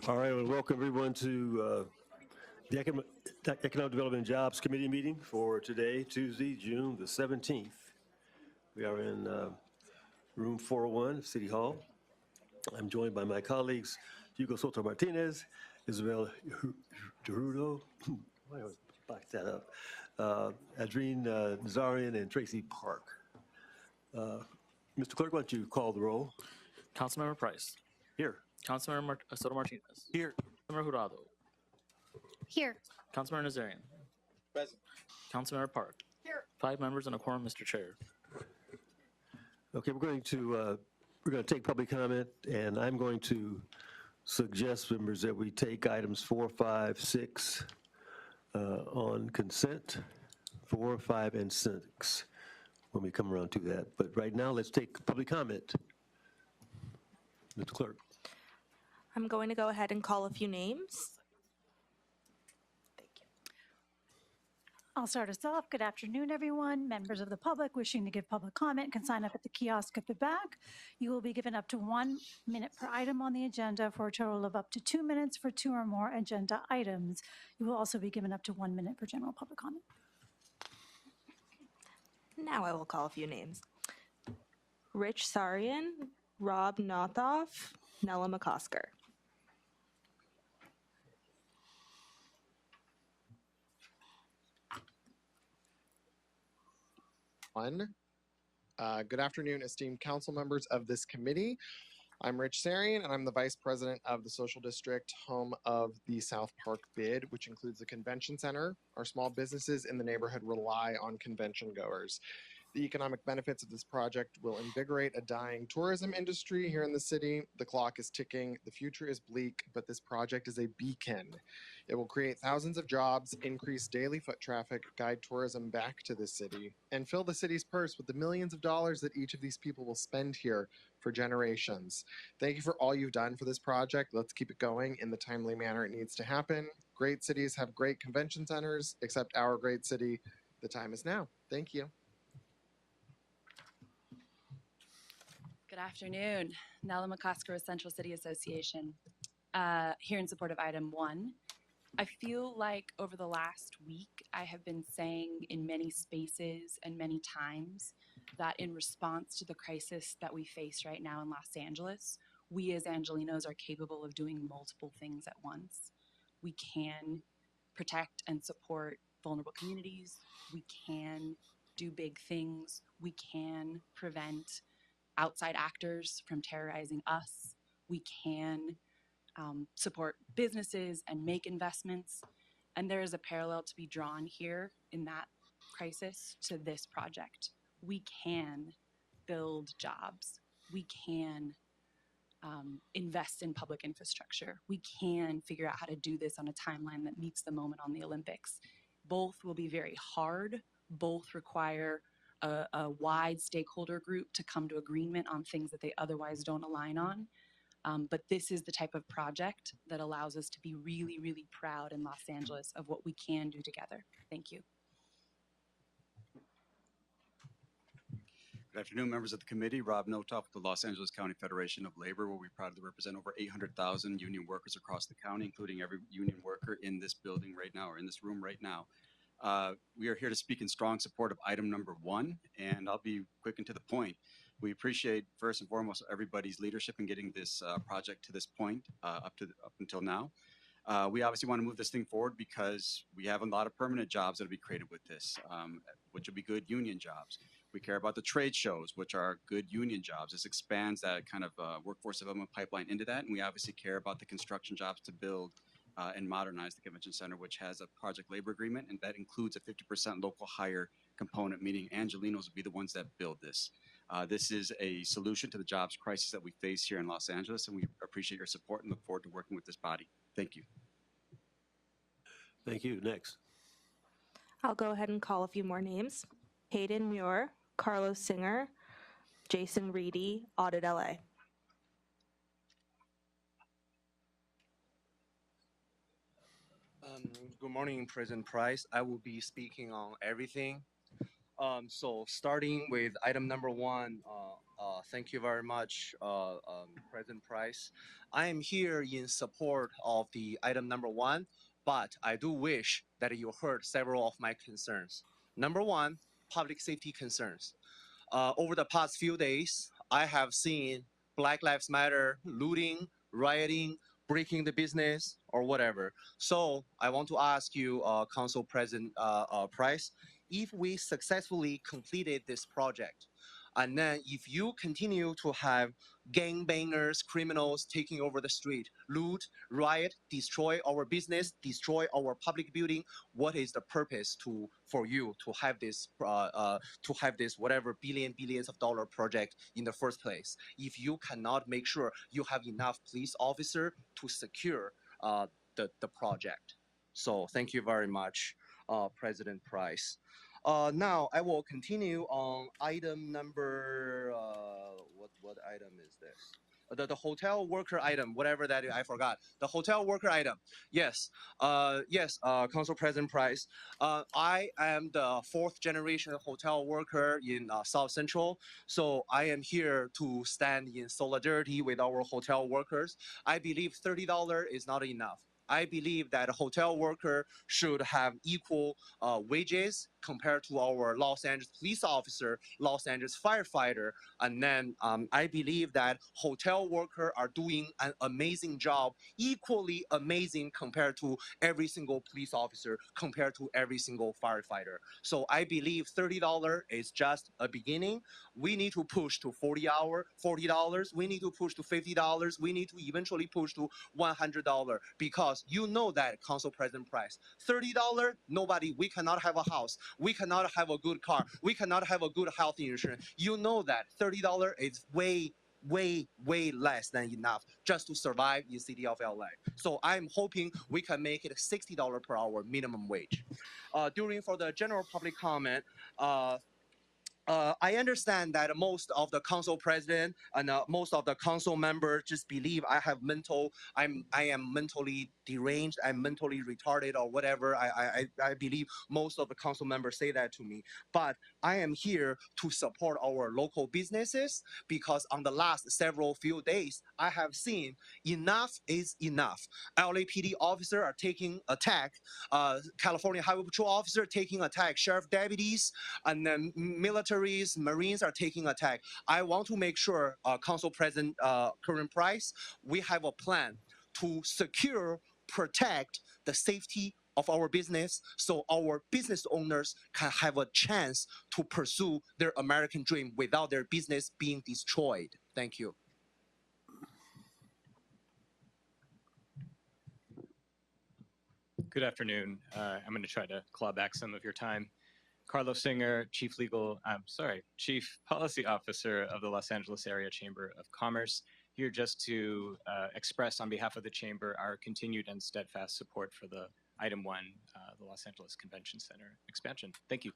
All right, well, welcome everyone to the Economic Development and Jobs Committee meeting for today, Tuesday, June the 17th. We are in room 401 of City Hall. I'm joined by my colleagues, Hugo Soto Martinez, Isabel Gerudo, I always back that up, Adrien Nazarian, and Tracy Park. Mr. Clerk, why don't you call the roll? Councilmember Price. Here. Councilmember Soto Martinez. Here. Councilmember Jurado. Here. Councilmember Nazarian. Present. Councilmember Park. Here. 5 members and a quorum, Mr. Chair. Okay, we're going to take public comment, and I'm going to suggest, members, that we take items 4, 5, 6 on consent, 4, 5, and 6 when we come around to that. But right now, let's take public comment. Mr. Clerk. I'm going to go ahead and call a few names. Thank you. I'll start us off. Good afternoon, everyone. Members of the public wishing to give public comment can sign up at the kiosk at the back. You will be given up to 1 minute per item on the agenda for a total of up to 2 minutes for 2 or more agenda items. You will also be given up to 1 minute for general public comment. Now I will call a few names. Rich Sarian, Rob Nothoff, Nella McCosker. Good afternoon, esteemed council members of this committee. I'm Rich Sarian, and I'm the Vice President of the Social District, home of the South Park bid, which includes the convention center. Our small businesses in the neighborhood rely on convention goers. The economic benefits of this project will invigorate a dying tourism industry here in the city. The clock is ticking, the future is bleak, but this project is a beacon. It will create thousands of jobs, increase daily foot traffic, guide tourism back to the city, and fill the city's purse with the millions of dollars that each of these people will spend here for generations. Thank you for all you've done for this project. Let's keep it going in the timely manner it needs to happen. Great cities have great convention centers, except our great city. The time is now. Thank you. Good afternoon. Nella McCosker with Central City Association. Here in support of item 1. I feel like over the last week, I have been saying in many spaces and many times that in response to the crisis that we face right now in Los Angeles, we as Angelenos are capable of doing multiple things at once. We can protect and support vulnerable communities. We can do big things. We can prevent outside actors from terrorizing us. We can support businesses and make investments. And there is a parallel to be drawn here in that crisis to this project. We can build jobs. We can invest in public infrastructure. We can figure out how to do this on a timeline that meets the moment on the Olympics. Both will be very hard. Both require a wide stakeholder group to come to agreement on things that they otherwise don't align on. But this is the type of project that allows us to be really, really proud in Los Angeles of what we can do together. Thank you. Good afternoon, members of the committee. Rob Nothoff with the Los Angeles County Federation of Labor, where we proudly represent over 800,000 union workers across the county, including every union worker in this building right now or in this room right now. We are here to speak in strong support of item number 1, and I'll be quick and to the point. We appreciate first and foremost everybody's leadership in getting this project to this point up until now. We obviously want to move this thing forward because we have a lot of permanent jobs that will be created with this, which will be good union jobs. We care about the trade shows, which are good union jobs. This expands that kind of workforce development pipeline into that, and we obviously care about the construction jobs to build and modernize the convention center, which has a project labor agreement, and that includes a 50% local hire component, meaning Angelenos will be the ones that build this. This is a solution to the jobs crisis that we face here in Los Angeles, and we appreciate your support and look forward to working with this body. Thank you. Thank you. Next. I'll go ahead and call a few more names. Hayden Muir, Carlos Singer, Jason Reedy, Audit LA. Good morning, President Price. I will be speaking on everything. So starting with item number 1, Thank you very much, President Price. I am here in support of the item number 1, but I do wish that you heard several of my concerns. Number 1, public safety concerns. Over the past few days, I have seen Black Lives Matter looting, rioting, breaking the business, or whatever. So I want to ask you, Council President Price, if we successfully completed this project, and then if you continue to have gangbangers, criminals taking over the street, loot, riot, destroy our business, destroy our public building, what is the purpose for you to have this whatever billions of dollar project in the first place if you cannot make sure you have enough police officer to secure the project? So thank you very much, President Price. Now I will continue on item number, what item is this? The hotel worker item, whatever that is, I forgot. The hotel worker item. Yes, Council President Price. I am the 4th generation hotel worker in South Central. So I am here to stand in solidarity with our hotel workers. I believe $30 is not enough. I believe that a hotel worker should have equal wages compared to our Los Angeles police officer, Los Angeles firefighter. And then I believe that hotel workers are doing an amazing job, equally amazing compared to every single police officer, compared to every single firefighter. So I believe $30 is just a beginning. We need to push to $40. We need to push to $50. We need to eventually push to $100 because you know that, Council President Price, $30, we cannot have a house. We cannot have a good car. We cannot have a good health insurance. You know that $30 is way less than enough just to survive in city of LA. So I'm hoping we can make it $60 per hour minimum wage. For the general public comment, I understand that most of the council president and most of the council members just believe I am mentally deranged, I'm mentally retarded or whatever. I believe most of the council members say that to me. But I am here to support our local businesses because on the last few days, I have seen enough is enough. LAPD officers are taking attack, California Highway Patrol officer taking attack, sheriff deputies, and then militaries, Marines are taking attack. I want to make sure, Council President Curran Price, we have a plan to secure, protect the safety of our business so our business owners can have a chance to pursue their American dream without their business being destroyed. Thank you. Good afternoon. I'm going to try to claw back some of your time. Carlos Singer, Chief Policy Officer of the Los Angeles Area Chamber of Commerce, here just to express on behalf of the Chamber our continued and steadfast support for the Item 1, the Los Angeles Convention Center expansion. Thank you.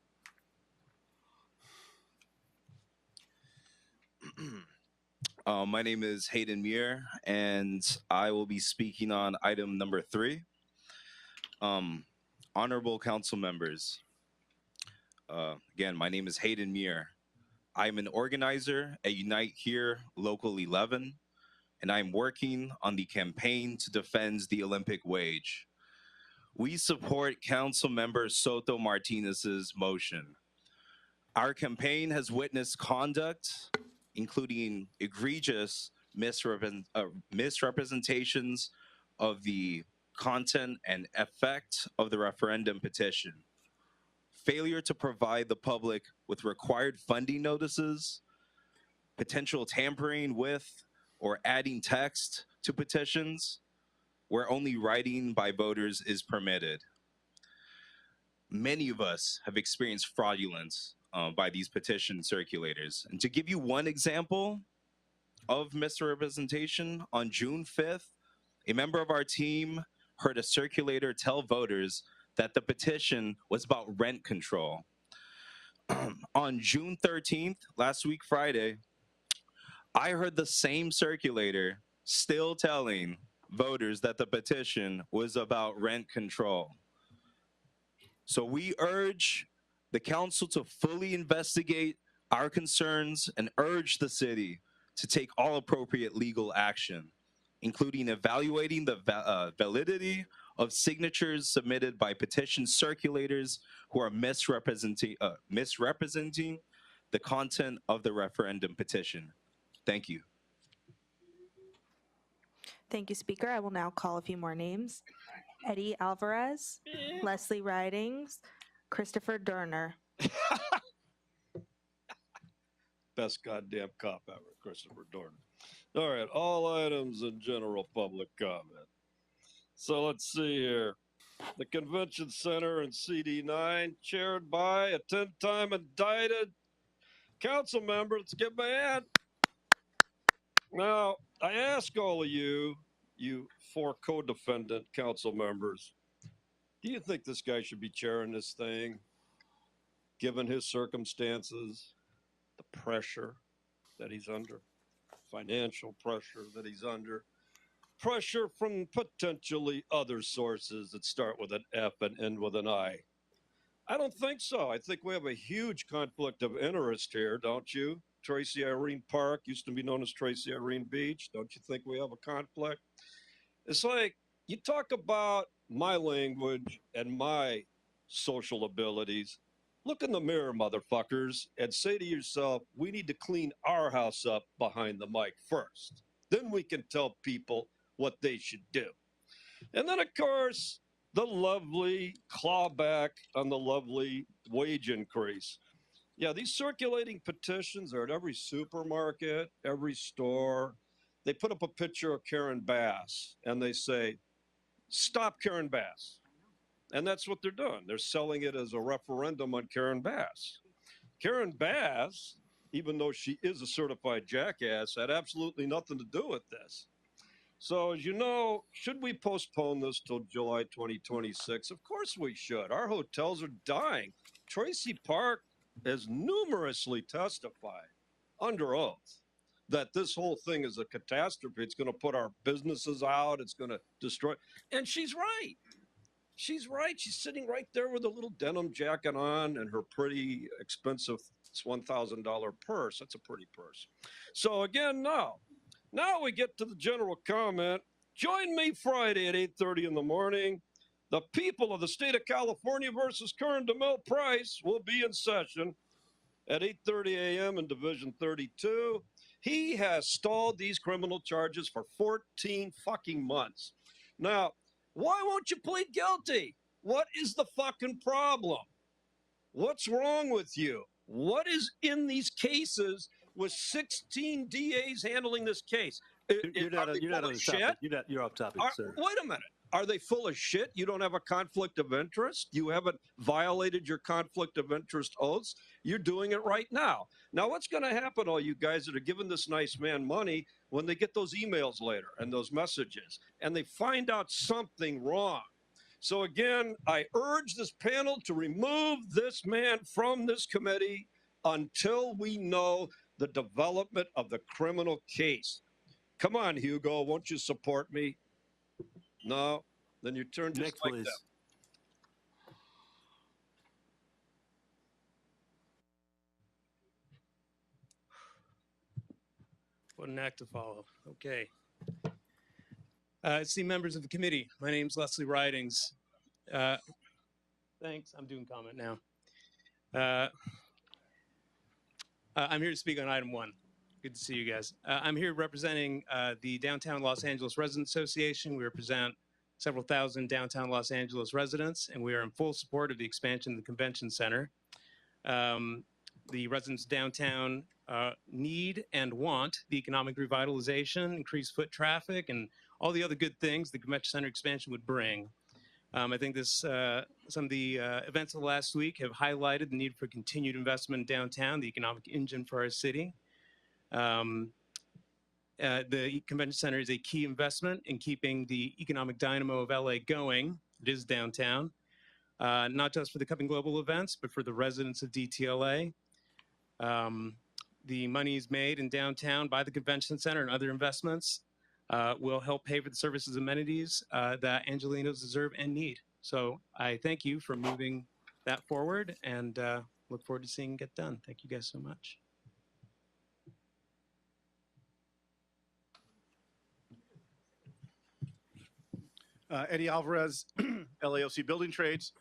My name is Hayden Muir, and I will be speaking on item number 3. Honorable council members, again, my name is Hayden Muir. I'm an organizer at Unite Here Local 11, and I'm working on the campaign to defend the Olympic wage. We support Council Member Soto Martinez's motion. Our campaign has witnessed conduct, including egregious misrepresentations of the content and effect of the referendum petition, failure to provide the public with required funding notices, potential tampering with or adding text to petitions where only writing by voters is permitted. Many of us have experienced fraudulence by these petition circulators. And to give you one example of misrepresentation, on June 5th, a member of our team heard a circulator tell voters that the petition was about rent control. On June 13th, last week Friday, I heard the same circulator still telling voters that the petition was about rent control. So we urge the council to fully investigate our concerns and urge the city to take all appropriate legal action, including evaluating the validity of signatures submitted by petition circulators who are misrepresenting the content of the referendum petition. Thank you. Thank you, Speaker. I will now call a few more names. Eddie Alvarez, Leslie Ridings, Christopher Durner. Best goddamn cop ever, Christopher Dorner. All right, all items in general public comment. So let's see here. The Convention Center in CD9, chaired by a 10-time indicted council member. Let's give him a hand. Now, I ask all of you, you 4 co-defendant council members, do you think this guy should be chairing this thing, given his circumstances, the pressure that he's under, financial pressure that he's under, pressure from potentially other sources that start with an F and end with an I? I don't think so. I think we have a huge conflict of interest here, don't you? Tracy Irene Park used to be known as Tracy Irene Beach. Don't you think we have a conflict? It's like you talk about my language and my social abilities. Look in the mirror, motherfuckers, and say to yourself, we need to clean our house up behind the mic first. Then we can tell people what they should do. And then, of course, the lovely clawback on the lovely wage increase. Yeah, these circulating petitions are at every supermarket, every store. They put up a picture of Karen Bass and they say, stop Karen Bass. And that's what they're doing. They're selling it as a referendum on Karen Bass. Karen Bass, even though she is a certified jackass, had absolutely nothing to do with this. So as you know, should we postpone this till July 2026? Of course we should. Our hotels are dying. Tracy Park has numerously testified under oath that this whole thing is a catastrophe. It's going to put our businesses out. It's going to destroy. And she's right. She's right. She's sitting right there with a little denim jacket on and her pretty expensive $1,000 purse. That's a pretty purse. So again, now we get to the general comment. Join me Friday at 8:30 in the morning. The people of the state of California versus Kern DeMille Price will be in session at 8:30 a.m. in Division 32. He has stalled these criminal charges for 14 fucking months. Now, why won't you plead guilty? What is the fucking problem? What's wrong with you? What is in these cases with 16 DAs handling this case? You're not on the topic. You're off topic, sir. Wait a minute. Are they full of shit? You don't have a conflict of interest? You haven't violated your conflict of interest oaths? You're doing it right now. Now, what's going to happen, all you guys that are giving this nice man money, when they get those emails later and those messages, and they find out something wrong? So again, I urge this panel to remove this man from this committee until we know the development of the criminal case. Come on, Hugo, won't you support me? No? Then you turn just Next, like please. that. What an act to follow. Okay. See, members of the committee, my name's Leslie Ridings. Thanks, I'm doing comment now. I'm here to speak on item 1. Good to see you guys. I'm here representing the Downtown Los Angeles Residents Association. We represent several thousand downtown Los Angeles residents, and we are in full support of the expansion of the convention center. The residents downtown need and want the economic revitalization, increased foot traffic, and all the other good things the convention center expansion would bring. I think some of the events of the last week have highlighted the need for continued investment in downtown, the economic engine for our city. The convention center is a key investment in keeping the economic dynamo of LA going. It is downtown, not just for the coming global events, but for the residents of DTLA. The monies made in downtown by the convention center and other investments will help pay for the services and amenities that Angelenos deserve and need. So I thank you for moving that forward, and look forward to seeing it get done. Thank you guys so much. Eddie Alvarez, LAOC Building Trades,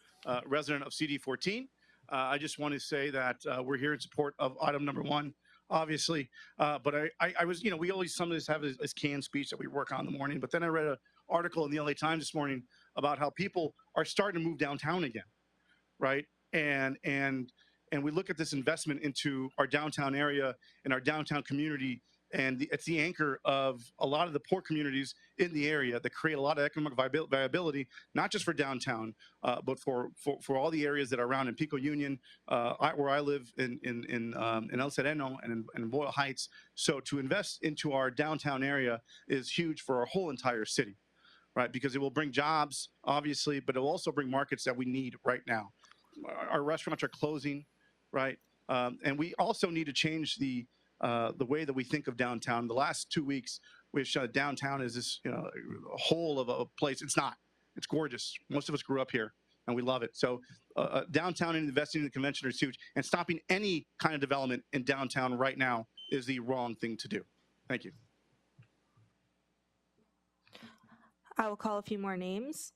resident of CD 14. I just want to say that we're here in support of item number 1, obviously. But I was, we always sometimes have this canned speech that we work on in the morning. But then I read an article in the LA Times this morning about how people are starting to move downtown again, right? And we look at this investment into our downtown area and our downtown community, and it's the anchor of a lot of the poor communities in the area that create a lot of economic viability, not just for downtown, but for all the areas that are around in Pico Union, where I live in El Sereno and in Boyle Heights. So to invest into our downtown area is huge for our whole entire city, right? Because it will bring jobs, obviously, but it will also bring markets that we need right now. Our restaurants are closing, right? And we also need to change the way that we think of downtown. The last 2 weeks, we've shown downtown as this, a whole of a place. It's not. It's gorgeous. Most of us grew up here, and we love it. So downtown and investing in the convention center is huge. And stopping any kind of development in downtown right now is the wrong thing to do. Thank you. I will call a few more names.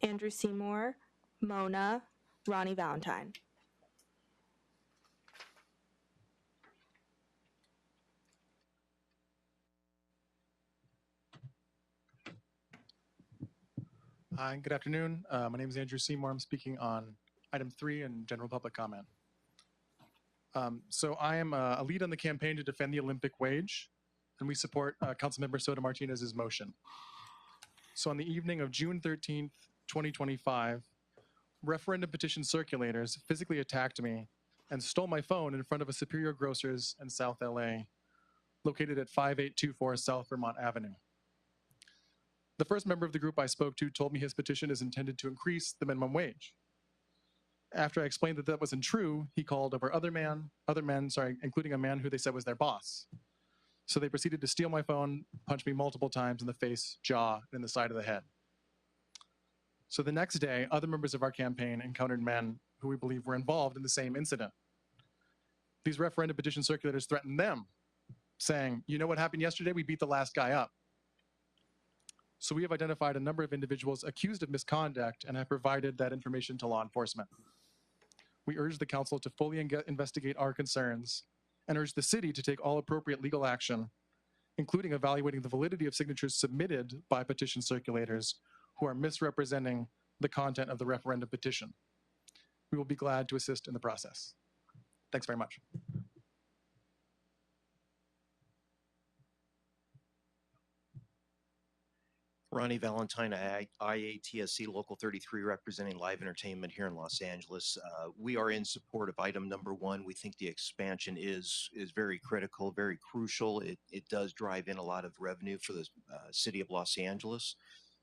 Andrew Seymour, Mona, Ronnie Valentine. Hi, good afternoon. My name is Andrew Seymour. I'm speaking on item 3 and general public comment. So I am a lead on the campaign to defend the Olympic wage, and we support Councilmember Soto Martinez's motion. So on the evening of June 13th, 2025, referendum petition circulators physically attacked me and stole my phone in front of a Superior Grocers in South LA, located at 5824 South Vermont Avenue. The first member of the group I spoke to told me his petition is intended to increase the minimum wage. After I explained that that wasn't true, he called over other men, including a man who they said was their boss. So they proceeded to steal my phone, punch me multiple times in the face, jaw, and in the side of the head. So the next day, other members of our campaign encountered men who we believe were involved in the same incident. These referendum petition circulators threatened them, saying, "You know what happened yesterday? We beat the last guy up." So we have identified a number of individuals accused of misconduct and have provided that information to law enforcement. We urge the council to fully investigate our concerns and urge the city to take all appropriate legal action, including evaluating the validity of signatures submitted by petition circulators who are misrepresenting the content of the referendum petition. We will be glad to assist in the process. Thanks very much. Ronnie Valentine, IATSC Local 33, representing live entertainment here in Los Angeles. We are in support of item number 1. We think the expansion is very critical, very crucial. It does drive in a lot of revenue for the city of Los Angeles.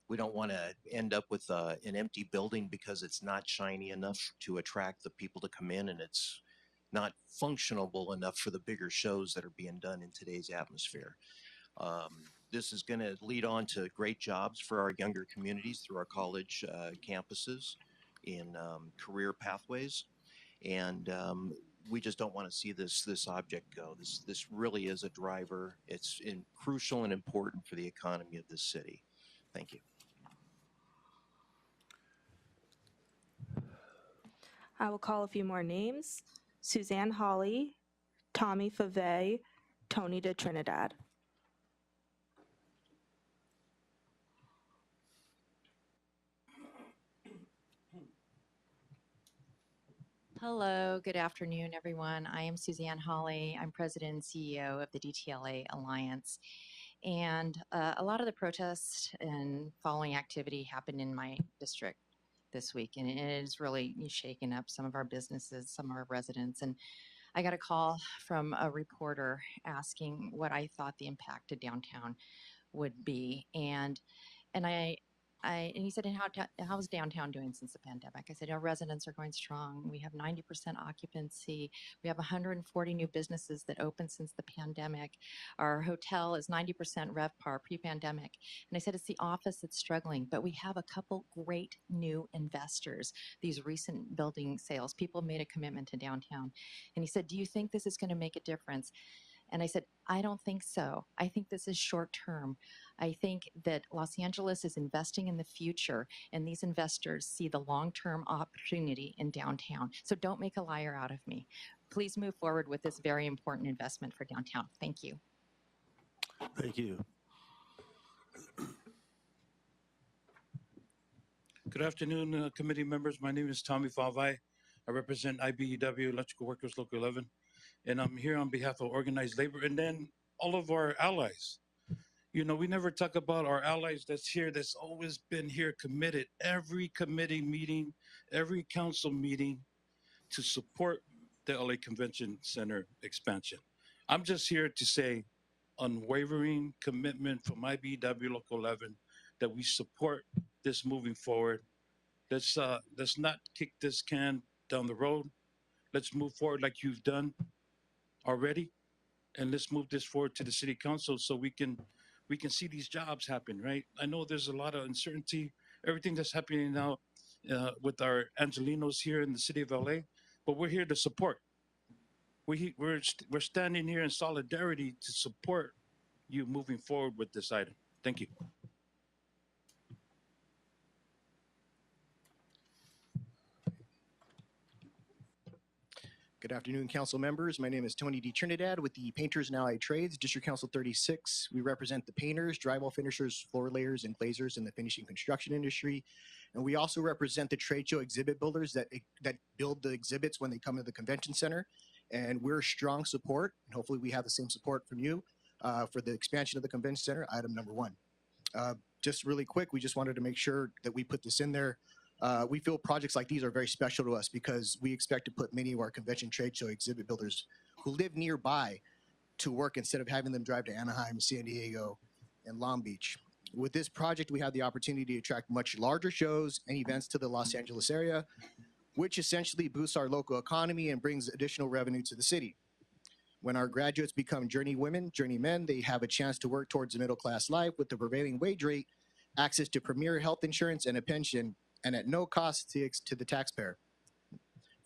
We don't want to end up with an empty building because it's not shiny enough to attract the people to come in, and it's not functionable enough for the bigger shows that are being done in today's atmosphere. This is going to lead on to great jobs for our younger communities through our college campuses in career pathways. And we just don't want to see this object go. This really is a driver. It's crucial and important for the economy of this city. Thank you. I will call a few more names. Suzanne Hawley, Tommy Fave, Tony de Trinidad. Hello, good afternoon, everyone. I am Suzanne Hawley. I'm president and CEO of the DTLA Alliance. And a lot of the protests and following activity happened in my district this week, and it has really shaken up some of our businesses, some of our residents. And I got a call from a reporter asking what I thought the impact to downtown would be. And I and he said, and how's downtown doing since the pandemic? I said, our residents are going strong. We have 90% occupancy. We have 140 new businesses that opened since the pandemic. Our hotel is 90% RevPAR pre-pandemic. And I said, it's the office that's struggling, but we have a couple great new investors. These recent building sales, people made a commitment to downtown. And he said, do you think this is going to make a difference? And I said, I don't think so. I think this is short term. I think that Los Angeles is investing in the future, and these investors see the long-term opportunity in downtown. So don't make a liar out of me. Please move forward with this very important investment for downtown. Thank you. Thank you. Good afternoon, committee members. My name is Tommy Favai. I represent IBEW, Electrical Workers Local 11, and I'm here on behalf of organized labor and then all of our allies. You know, we never talk about our allies that's here, that's always been here, committed, every committee meeting, every council meeting to support the LA Convention Center expansion. I'm just here to say unwavering commitment from IBEW Local 11 that we support this moving forward. Let's not kick this can down the road. Let's move forward like you've done already, and let's move this forward to the city council so we can see these jobs happen, right? I know there's a lot of uncertainty, everything that's happening now with our Angelinos here in the city of LA, but we're here to support. We're standing here in solidarity to support you moving forward with this item. Thank you. Good afternoon, council members. My name is Tony D. Trinidad with the Painters and Allied Trades, District Council 36. We represent the painters, drywall finishers, floor layers, and glazers in the finishing construction industry. And we also represent the trade show exhibit builders that build the exhibits when they come to the convention center. And we're strong support, and hopefully we have the same support from you for the expansion of the convention center, item number 1. Just really quick, we just wanted to make sure that we put this in there. We feel projects like these are very special to us because we expect to put many of our convention trade show exhibit builders who live nearby to work instead of having them drive to Anaheim, San Diego, and Long Beach. With this project, we have the opportunity to attract much larger shows and events to the Los Angeles area, which essentially boosts our local economy and brings additional revenue to the city. When our graduates become journey women, journey men, they have a chance to work towards a middle-class life with the prevailing wage rate, access to premier health insurance and a pension, and at no cost to the taxpayer.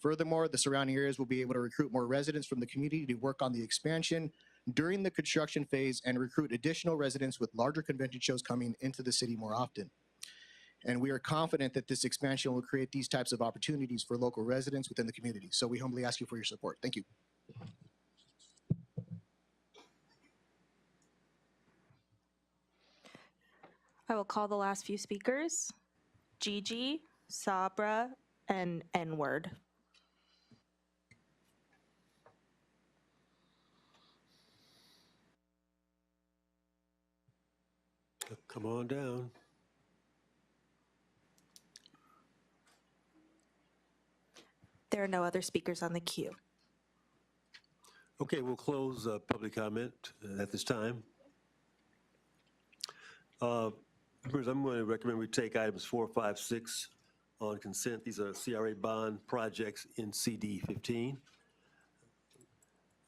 Furthermore, the surrounding areas will be able to recruit more residents from the community to work on the expansion during the construction phase and recruit additional residents with larger convention shows coming into the city more often. And we are confident that this expansion will create these types of opportunities for local residents within the community. So we humbly ask you for your support. Thank you. I will call the last few speakers. Gigi, Sabra, and N-word. Come on down. There are no other speakers on the queue. Okay, we'll close public comment at this time. Members, I'm going to recommend we take items 4, 5, 6 on consent. These are CRA bond projects in CD 15.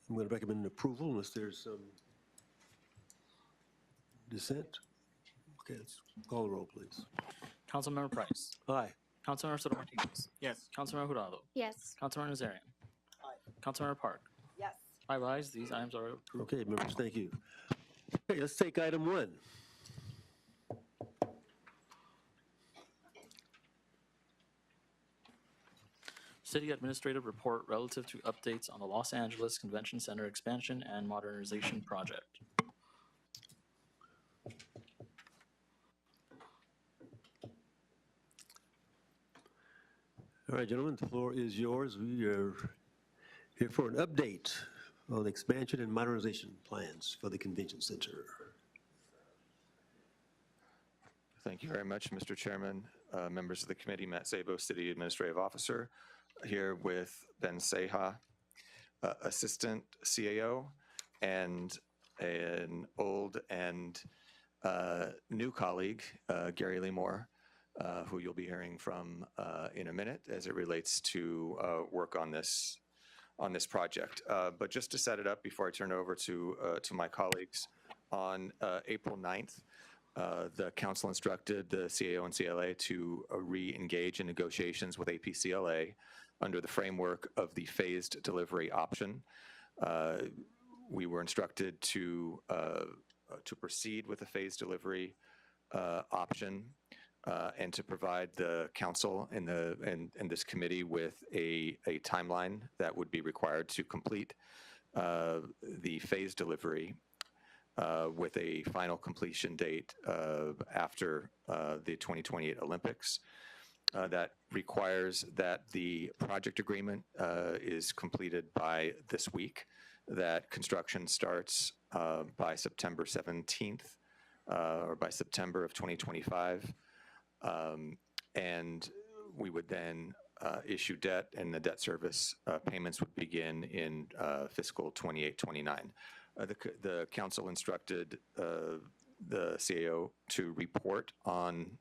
I'm going to recommend an approval unless there's some dissent. Okay, let's call the roll, please. Councilmember Price. Aye. Councilmember Soto Martinez. Yes. Councilmember Jurado. Yes. Councilmember Nazarian. Aye. Councilmember Park. Yes. 5 ayes. These items are approved. Okay, members, thank you. Okay, let's take item 1. City Administrative Report relative to updates on the Los Angeles Convention Center expansion and modernization project. All right, gentlemen, the floor is yours. We are here for an update on expansion and modernization plans for the convention center. Thank you very much, Mr. Chairman, members of the committee. Matt Szabo, City Administrative Officer, here with Ben Seha, Assistant CAO, and an old and new colleague, Gary Lee Moore, who you'll be hearing from in a minute as it relates to work on this project. But just to set it up before I turn it over to my colleagues, on April 9th, the council instructed the CAO and CLA to re-engage in negotiations with APCLA under the framework of the phased delivery option. We were instructed to proceed with the phased delivery option and to provide the council and this committee with a timeline that would be required to complete the phased delivery with a final completion date after the 2028 Olympics. That requires that the project agreement is completed by this week, that construction starts by September 17th or by September of 2025. And we would then issue debt, and the debt service payments would begin in fiscal 28-29. The council instructed the CAO to report on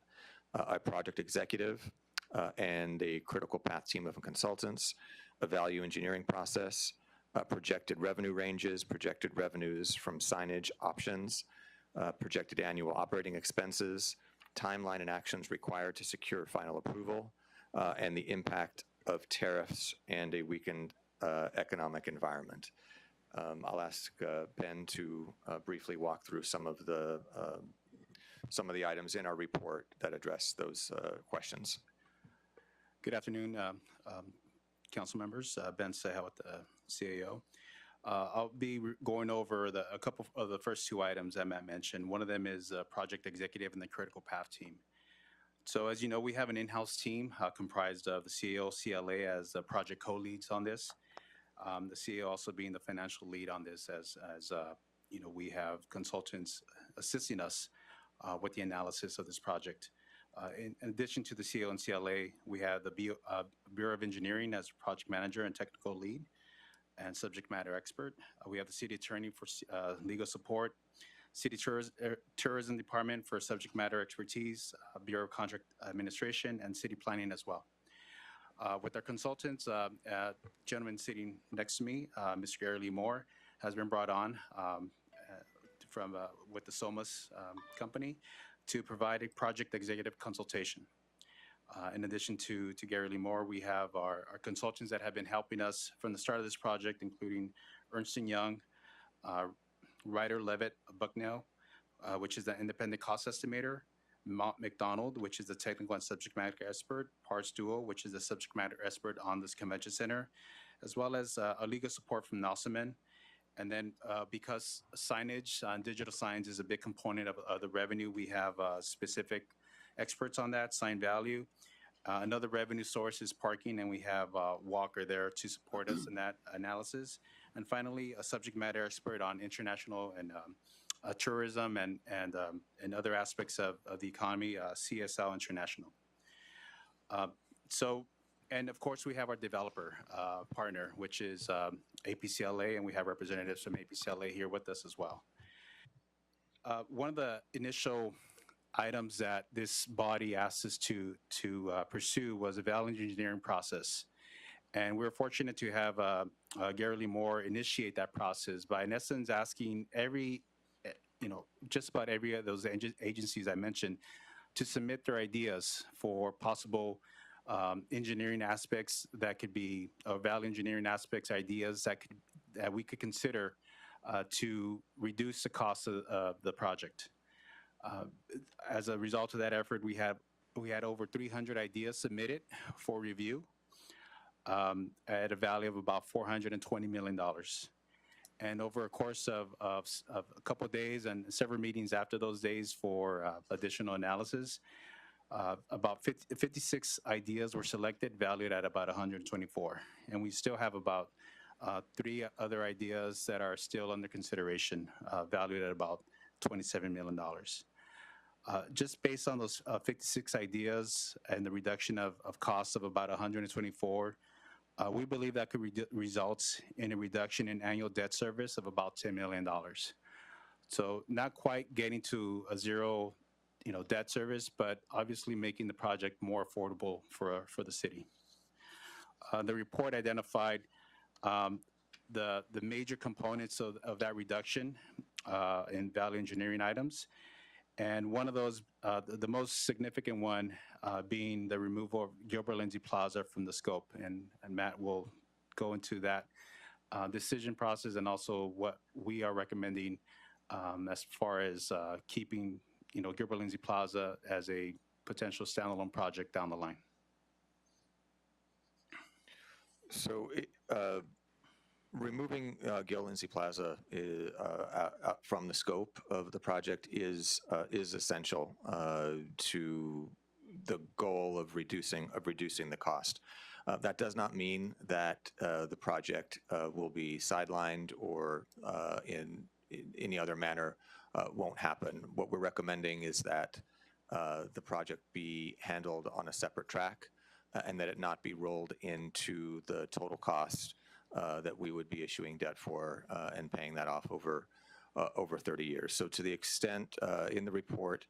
a project executive and a critical path team of consultants, a value engineering process, projected revenue ranges, projected revenues from signage options, projected annual operating expenses, timeline and actions required to secure final approval, and the impact of tariffs and a weakened economic environment. I'll ask Ben to briefly walk through some of the items in our report that address those questions. Good afternoon, council members. Ben Ceja with the CAO. I'll be going over a couple of the first two items that Matt mentioned. One of them is project executive and the critical path team. So as you know, we have an in-house team comprised of the CAO, CLA as project co-leads on this. The CAO also being the financial lead on this as you know, we have consultants assisting us with the analysis of this project. In addition to the CAO and CLA, we have the Bureau of Engineering as project manager and technical lead and subject matter expert. We have the city attorney for legal support, city tourism department for subject matter expertise, Bureau of Contract Administration, and city planning as well. With our consultants, gentleman sitting next to me, Mr. Gary Lee Moore, has been brought on with the SOMAS company to provide a project executive consultation. In addition to Gary Lee Moore, we have our consultants that have been helping us from the start of this project, including Ernst & Young, Ryder Levitt Bucknell, which is the independent cost estimator, Mott McDonald, which is the technical and subject matter expert, Parts Duo, which is the subject matter expert on this convention center, as well as a legal support from Nelson. And then because signage and digital signs is a big component of the revenue, we have specific experts on that, Sign Value. Another revenue source is parking, and we have Walker there to support us in that analysis. And finally, a subject matter expert on international and tourism and other aspects of the economy, CSL International. And of course, we have our developer partner, which is APCLA, and we have representatives from APCLA here with us as well. One of the initial items that this body asked us to pursue was a value engineering process. And we're fortunate to have Gary Lee Moore initiate that process by, in essence, asking just about every of those agencies I mentioned to submit their ideas for possible engineering aspects that could be value engineering aspects, ideas that we could consider to reduce the cost of the project. As a result of that effort, we had over 300 ideas submitted for review at a value of about $420 million. And over a course of a couple of days and several meetings after those days for additional analysis, about 56 ideas were selected, valued at about 124. And we still have about 3 other ideas that are still under consideration, valued at about $27 million. Just based on those 56 ideas and the reduction of costs of about 124, we believe that could result in a reduction in annual debt service of about $10 million. So not quite getting to a zero debt service, but obviously making the project more affordable for the city. The report identified the major components of that reduction in value engineering items. And one of those, the most significant one being the removal of Gilbert Lindsay Plaza from the scope. And Matt will go into that decision process and also what we are recommending as far as keeping Gilbert Lindsay Plaza as a potential standalone project down the line. So removing Gil Lindsay Plaza from the scope of the project is essential to the goal of reducing the cost. That does not mean that the project will be sidelined or in any other manner won't happen. What we're recommending is that the project be handled on a separate track and that it not be rolled into the total cost that we would be issuing debt for and paying that off over 30 years. So to the extent in the report,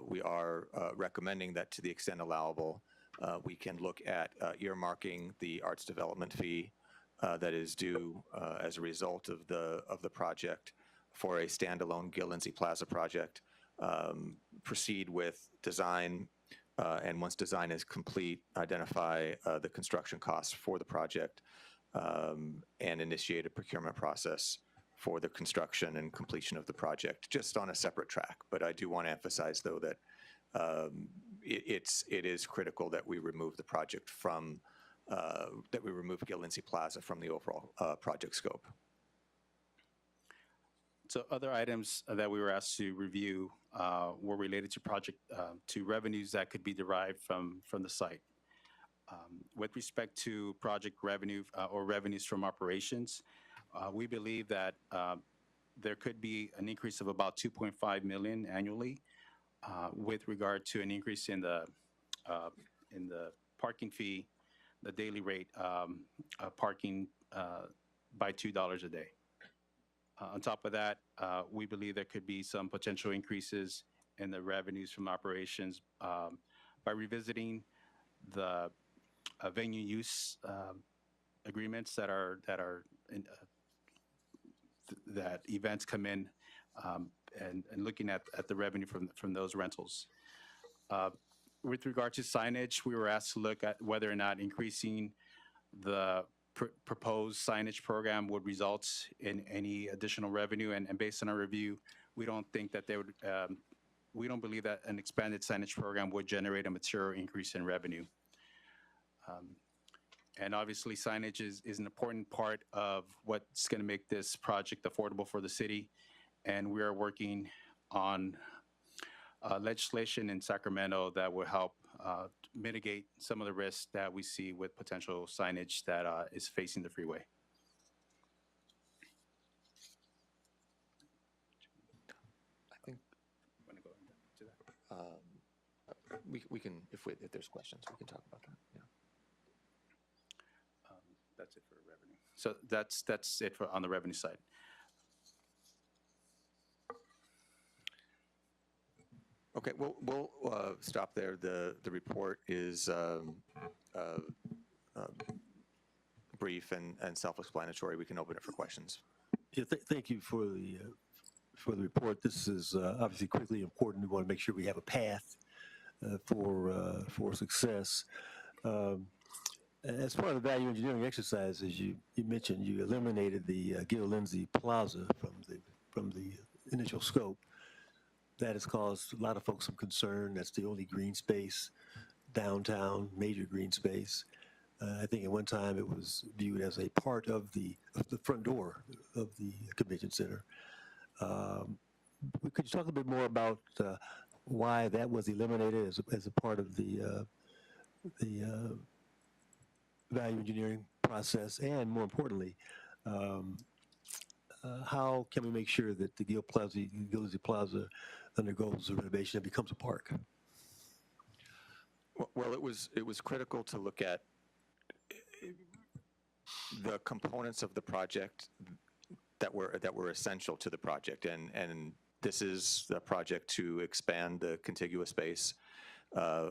we are recommending that to the extent allowable, we can look at earmarking the arts development fee that is due as a result of the project for a standalone Gil Lindsay Plaza project, proceed with design, and once design is complete, identify the construction costs for the project and initiate a procurement process for the construction and completion of the project, just on a separate track. But I do want to emphasize, though, that it is critical that we remove the project from, that we remove Gil Lindsay Plaza from the overall project scope. So other items that we were asked to review were related to to revenues that could be derived from the site. With respect to project revenue or revenues from operations, we believe that there could be an increase of about 2.5 million annually with regard to an increase in the parking fee, the daily rate parking by $2 a day. On top of that, we believe there could be some potential increases in the revenues from operations by revisiting the venue use agreements that events come in and looking at the revenue from those rentals. With regard to signage, we were asked to look at whether or not increasing the proposed signage program would result in any additional revenue. And based on our review, we don't think that they would, we don't believe that an expanded signage program would generate a material increase in revenue. And obviously signage is an important part of what's going to make this project affordable for the city. And we are working on legislation in Sacramento that will help mitigate some of the risks that we see with potential signage that is facing the freeway. I think we can, if there's questions, we can talk about that. Yeah. That's it for revenue. So that's it on the revenue side. Okay, we'll stop there. The report is brief and self-explanatory. We can open it for questions. Yeah, thank you for the report. This is obviously critically important. We want to make sure we have a path for success. As part of the value engineering exercise, as you mentioned, you eliminated the Gil Lindsay Plaza from the initial scope. That has caused a lot of folks some concern. That's the only green space downtown, major green space. I think at one time it was viewed as a part of the front door of the convention center. Could you talk a bit more about why that was eliminated as a part of the value engineering process, and more importantly, how can we make sure that the Gil Lindsay Plaza undergoes a renovation and becomes a park? Well, it was critical to look at the components of the project that were essential to the project, and This is the project to expand the contiguous space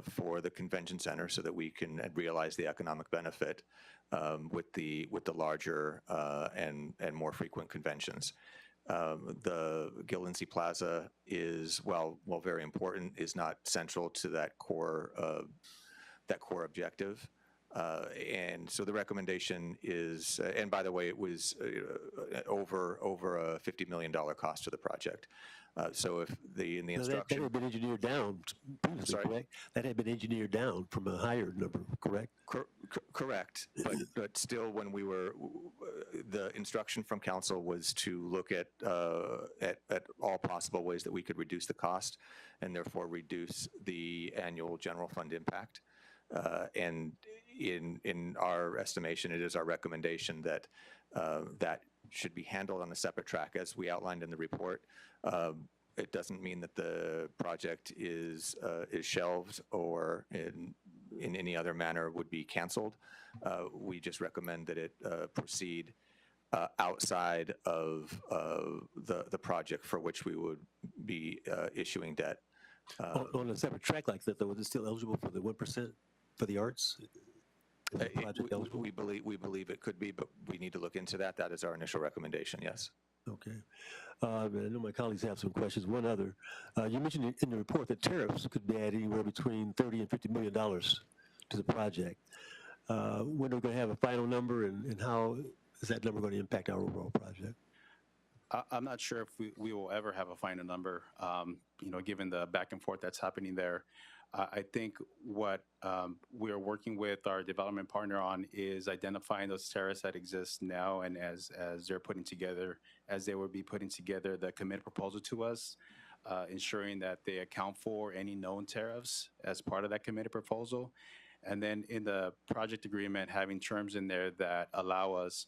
for the convention center so that we can realize the economic benefit with the larger and more frequent conventions. The Gillinsey Plaza is, while very important, is not central to that core objective. And so the recommendation is, and by the way, it was over a $50 million cost to the project. So if in the Now, that instruction, had been engineered down previously, sorry? correct? That had been engineered down from a higher number, correct? Correct, but still, when we were, the instruction from council was to look at all possible ways that we could reduce the cost and therefore reduce the annual general fund impact. And in our estimation, it is our recommendation that that should be handled on a separate track, as we outlined in the report. It doesn't mean that the project is shelved or in any other manner would be canceled. We just recommend that it proceed outside of the project for which we would be issuing debt. On a separate track like that, though, is it still eligible for the 1% for the arts? Is the project eligible? We believe it could be, but we need to look into that. That is our initial recommendation, yes. Okay. I know my colleagues have some questions. One other, you mentioned in the report that tariffs could add anywhere between $30 and $50 million to the project. When are we going to have a final number, and how is that number going to impact our overall project? I'm not sure if we will ever have a final number, given the back and forth that's happening there. I think what we are working with our development partner on is identifying those tariffs that exist now, and as they will be putting together the committed proposal to us, ensuring that they account for any known tariffs as part of that committed proposal. And then in the project agreement, having terms in there that allow us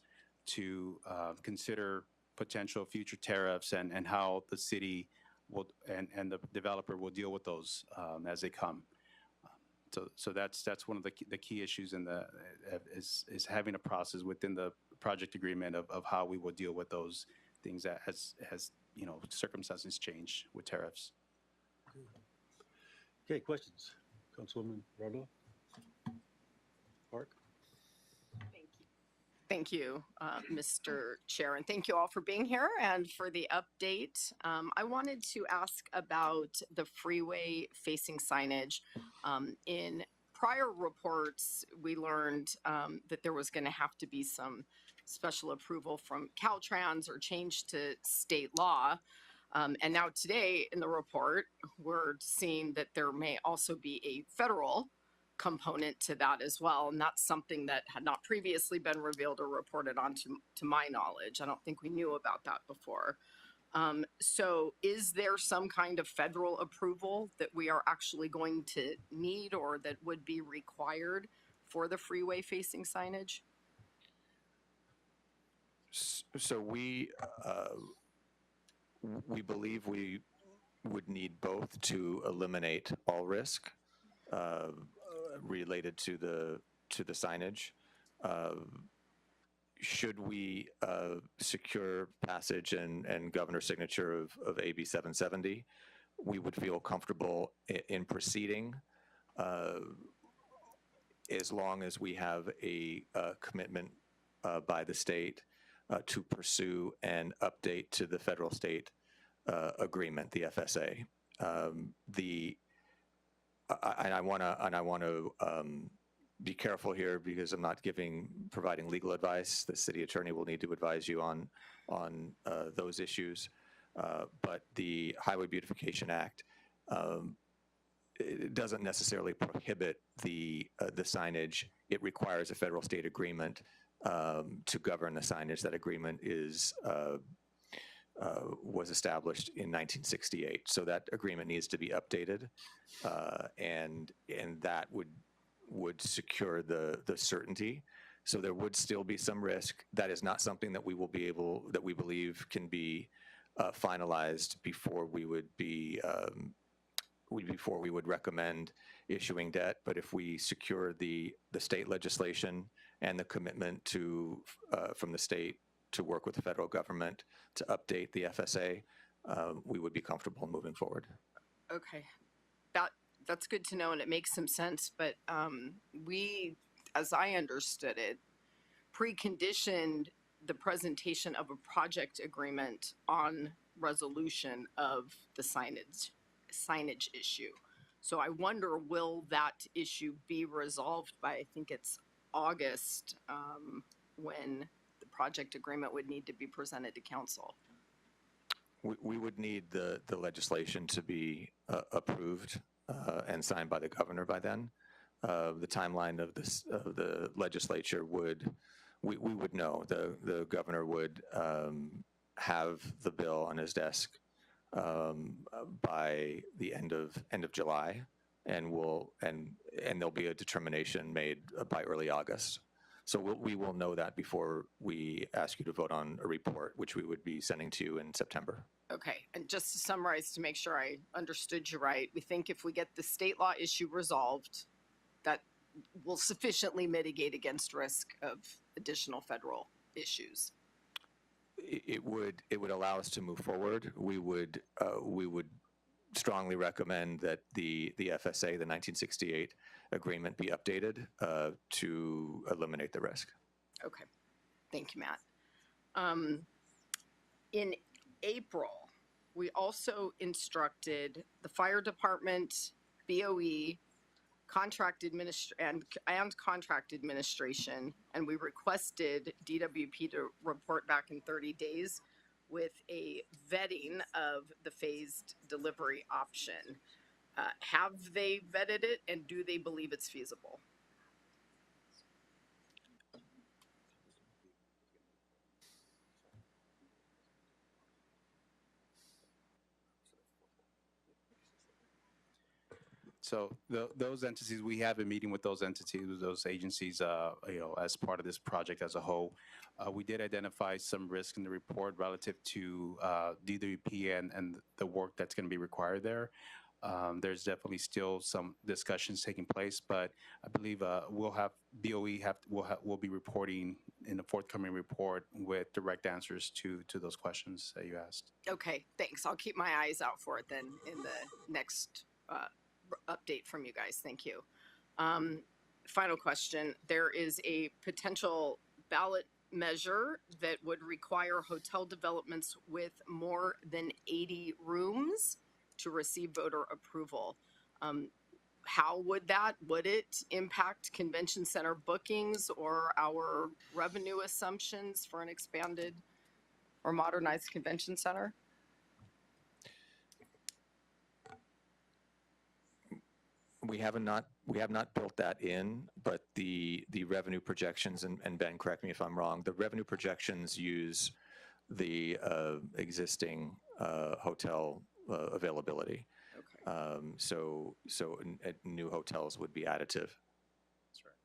to consider potential future tariffs and how the city will and the developer will deal with those as they come. So that's one of the key issues in is having a process within the project agreement of how we will deal with those things that as circumstances change with tariffs. Okay, questions? Councilwoman Randolph? Park? Thank you, Mr. Chair, and thank you all for being here and for the update. I wanted to ask about the freeway facing signage. In prior reports, we learned that there was going to have to be some special approval from Caltrans or change to state law. And now today in the report, we're seeing that there may also be a federal component to that as well. And that's something that had not previously been revealed or reported on to my knowledge. I don't think we knew about that before. So is there some kind of federal approval that we are actually going to need or that would be required for the freeway facing signage? So we believe we would need both to eliminate all risk related to the signage. Should we secure passage and governor's signature of AB 770, we would feel comfortable in proceeding as long as we have a commitment by the state to pursue an update to the federal state agreement, the FSA. I want to be careful here because I'm not providing legal advice. The city attorney will need to advise you on those issues. But the Highway Beautification Act it doesn't necessarily prohibit the signage. It requires a federal state agreement to govern the signage. That agreement was established in 1968. So that agreement needs to be updated, and that would secure the certainty. So there would still be some risk. That is not something that we believe can be finalized before we would recommend issuing debt. But if we secure the state legislation and the commitment from the state to work with the federal government to update the FSA, we would be comfortable moving forward. Okay, that's good to know, and it makes some sense. But we, as I understood it, preconditioned the presentation of a project agreement on resolution of the signage issue. So I wonder, will that issue be resolved by, I think it's August, when the project agreement would need to be presented to council? We would need the legislation to be approved and signed by the governor by then. The timeline of the legislature we would know. The governor would have the bill on his desk by the end of July, and there'll be a determination made by early August. So we will know that before we ask you to vote on a report, which we would be sending to you in September. Okay, and just to summarize, to make sure I understood you right, we think if we get the state law issue resolved, that will sufficiently mitigate against risk of additional federal issues. It would allow us to move forward. We would strongly recommend that the FSA, the 1968 agreement, be updated to eliminate the risk. Okay, thank you, Matt. In April, we also instructed the fire department, BOE, contract administration, and we requested DWP to report back in 30 days with a vetting of the phased delivery option. Have they vetted it, and do they believe it's feasible? So those entities, we have a meeting with those entities, those agencies, as part of this project as a whole. We did identify some risk in the report relative to DWP and the work that's going to be required there. There's definitely still some discussions taking place, but I believe we'll have BOE will be reporting in the forthcoming report with direct answers to those questions that you asked. Okay, thanks. I'll keep my eyes out for it then in the next update from you guys. Thank you. Final question. There is a potential ballot measure that would require hotel developments with more than 80 rooms to receive voter approval. How would it impact convention center bookings or our revenue assumptions for an expanded or modernized convention center? We have not built that in, but the revenue projections, and Ben, correct me if I'm wrong, the revenue projections use the existing hotel availability. Okay. So new hotels would be additive. That's right.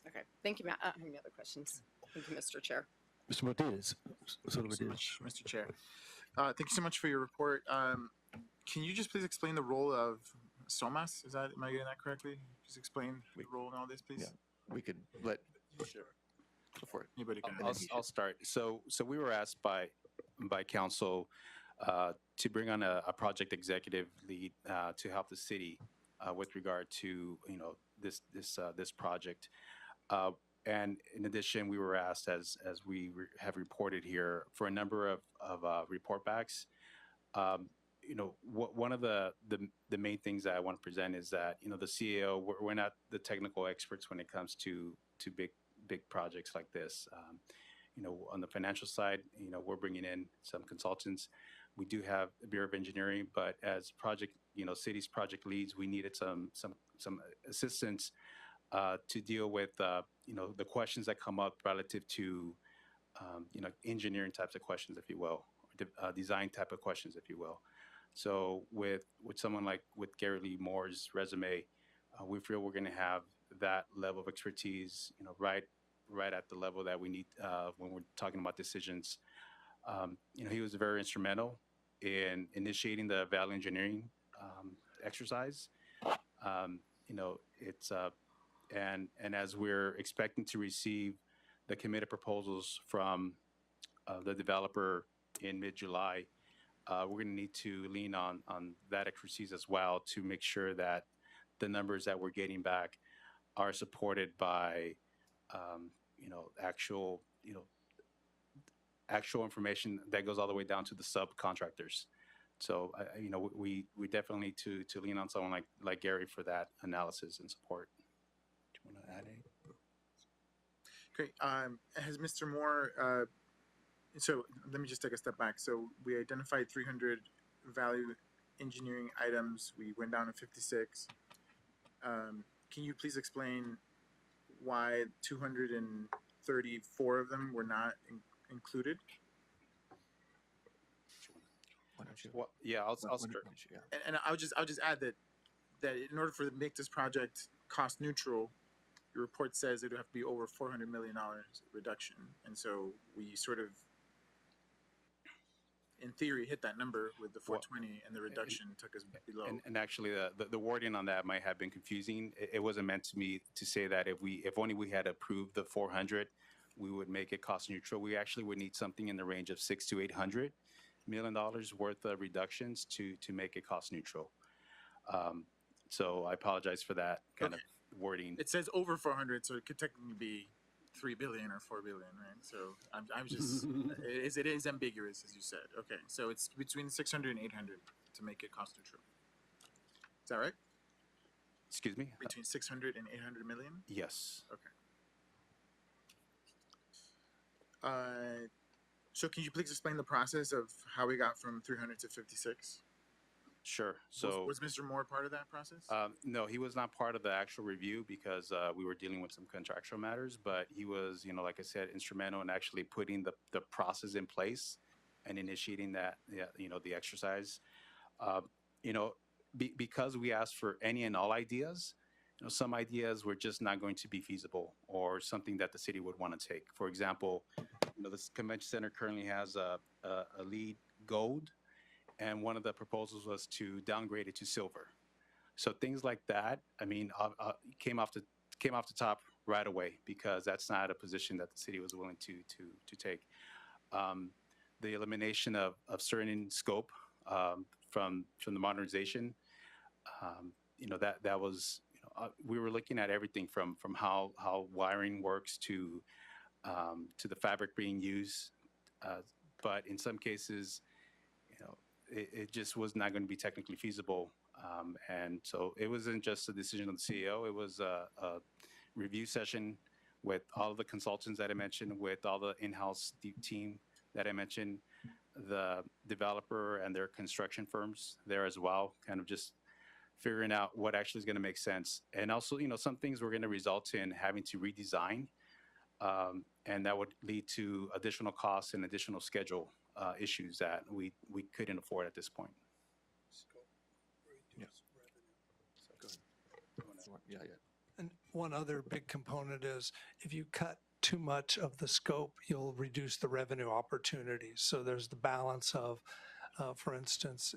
Okay. Thank you, Matt. Any other questions? Thank you, Mr. Chair. Mr. Martinez. Thank you so much, Mr. Chair. Thank you so much for your report. Can you just please explain the role of SOMAS? Am I getting that correctly? Just explain the role in all this, please. Yeah, we could let. Sure. Go for it. Anybody can. I'll start. So we were asked by council to bring on a project executive lead to help the city with regard to this project. And in addition, we were asked, as we have reported here, for a number of report backs. One of the main things that I want to present is that the CAO, we're not the technical experts when it comes to big projects like this. On the financial side, we're bringing in some consultants. We do have a Bureau of Engineering, but as city's project leads, we needed some assistance to deal with the questions that come up relative to engineering types of questions, if you will, design type of questions, if you will. So with someone with Gary Lee Moore's resume, we feel we're going to have that level of expertise, right at the level that we need when we're talking about decisions. He was very instrumental in initiating the value engineering exercise. And as we're expecting to receive the committed proposals from the developer in mid-July, we're going to need to lean on that expertise as well to make sure that the numbers that we're getting back are supported by, actual, actual information that goes all the way down to the subcontractors. So, we definitely need to lean on someone like Gary for that analysis and support. Do you want to add anything? Great. Has Mr. Moore, so let me just take a step back. So we identified 300 value engineering items. We went down to 56. Can you please explain why 234 of them were not included? Well, yeah, I'll start. And I'll just add that in order to make this project cost neutral, your report says it would have to be over $400 million reduction. And so we sort of, in theory, hit that number with the 420, and the reduction took us below. And actually, the wording on that might have been confusing. It wasn't meant to me to say that if only we had approved the 400, we would make it cost neutral. We actually would need something in the range of $600 to $800 million worth of reductions to make it cost neutral. So I apologize for that kind of wording. It says over 400, so it could technically be 3 billion or 4 billion, right? So I'm just, it is ambiguous, as you said. Okay, so it's between 600 and 800 to make it cost neutral. Is that right? Excuse me? Between 600 and 800 million? Yes. Okay. So can you please explain the process of how we got from 300 to 56? Sure. So was Mr. Moore part of that process? No, he was not part of the actual review because we were dealing with some contractual matters, but he was, like I said, instrumental in actually putting the process in place and initiating that, the exercise. Because we asked for any and all ideas, some ideas were just not going to be feasible or something that the city would want to take. For example, this convention center currently has a LEED gold, and one of the proposals was to downgrade it to silver. So things like that, came off the top right away because that's not a position that the city was willing to take. The elimination of certain scope from the modernization, that was, we were looking at everything from how wiring works to the fabric being used, but in some cases, it just was not going to be technically feasible. And so it wasn't just a decision of the CEO, it was a review session with all of the consultants that I mentioned, with all the in-house team that I mentioned, the developer and their construction firms there as well, kind of just figuring out what actually is going to make sense. And also, some things were going to result in having to redesign, and that would lead to additional costs and additional schedule issues that we couldn't afford at this point. Yeah. And one other big component is if you cut too much of the scope, you'll reduce the revenue opportunities. So there's the balance of, for instance,